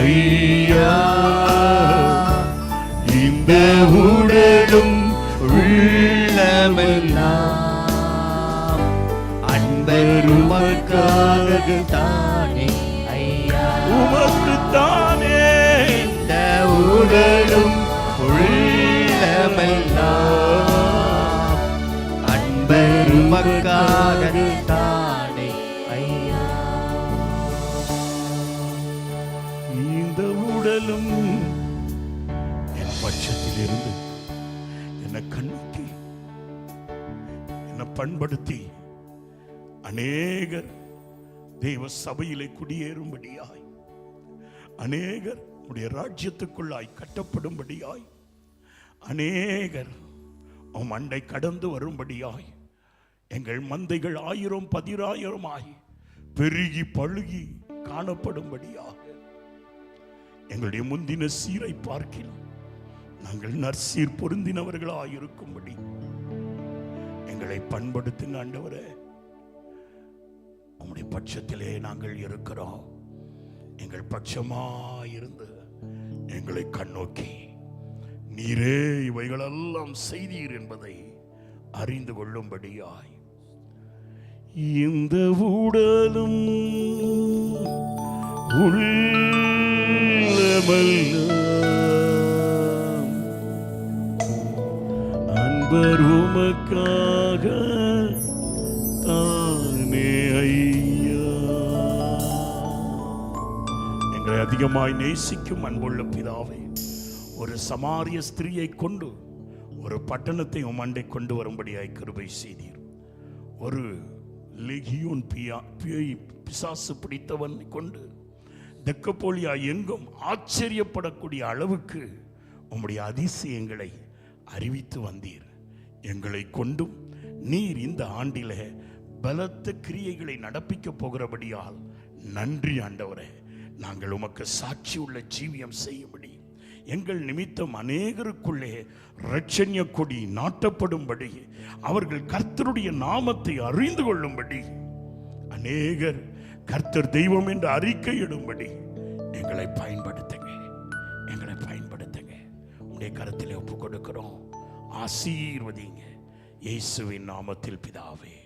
ஐயா. இந்த உடலும் உள்ளமெல்லாம் அன்பர் உமக்காக தானே ஐயா. உமக்கு தானே இந்த உடலும் உள்ளமெல்லாம் அன்பர் உமக்காக தானே பண்படுத்தி அநேகர் தேவ சபையிலே குடியேறும்படியாய், அநேகர் உடைய ராஜ்யத்துக்குள்ளாய் கட்டப்படும்படியாய், அநேகர் உம் அண்டை கடந்து வரும்படியாய், எங்கள் மந்தைகள் 1000 10,000 பெருகி பழுகி காணப்படும்படியாக எங்களுடைய முந்தின சீரை பார்க்கிறோம். நாங்கள் நற்சீர் பொருந்தினவர்களாய் இருக்கும்படி எங்களை பண்படுத்தின ஆண்டவரே, உம்முடைய பட்சத்திலே நாங்கள் இருக்கிறோம். எங்கள் பட்சமாயிருந்து எங்களை கண்ணோக்கி நீரே இவைகளெல்லாம் செய்தீர் என்பதை அறிந்து கொள்ளும்படியாய் இந்த உடலும் உள்ளமெல்லாம் அன்பர் உமக்காக தானே ஐயா. எங்களை அதிகமாய் நேசிக்கும் அன்புள்ள பிதாவே, ஒரு சமாரிய ஸ்திரியை கொண்டு ஒரு பட்டணத்தை உம் அண்டை கொண்டு வரும்படியாய் கிருபை செய்தீர். ஒரு லெகியோன் பிசாசு பிடித்தவன் கொண்டு தெக்கப்போலியா எங்கும் ஆச்சரியப்படக்கூடிய அளவுக்கு உம்முடைய அதிசயங்களை அறிவித்து வந்தீர். எங்களை கொண்டும் நீர் இந்த ஆண்டிலே பலத்த கிரியைகளை நடப்பிக்க போகிறபடியால் நன்றி ஆண்டவரே. நாங்கள் உமக்கு சாட்சி உள்ள ஜீவியம் செய்யும்படி, எங்கள் நிமித்தம் அநேகருக்குள்ளே இரட்சண்ய கொடி நாட்டப்படும்படி, அவர்கள் கர்த்தருடைய நாமத்தை அறிந்து கொள்ளும்படி, அநேகர் கர்த்தர் தெய்வம் என்று அறிக்கையிடும்படி எங்களை பயன்படுத்துங்க, எங்களை பயன்படுத்துங்க. உடைய கருத்திலே ஒப்பு கொடுக்கிறோம். ஆசீர்வதிங்க இயேசுவின் நாமத்தில் பிதாவே.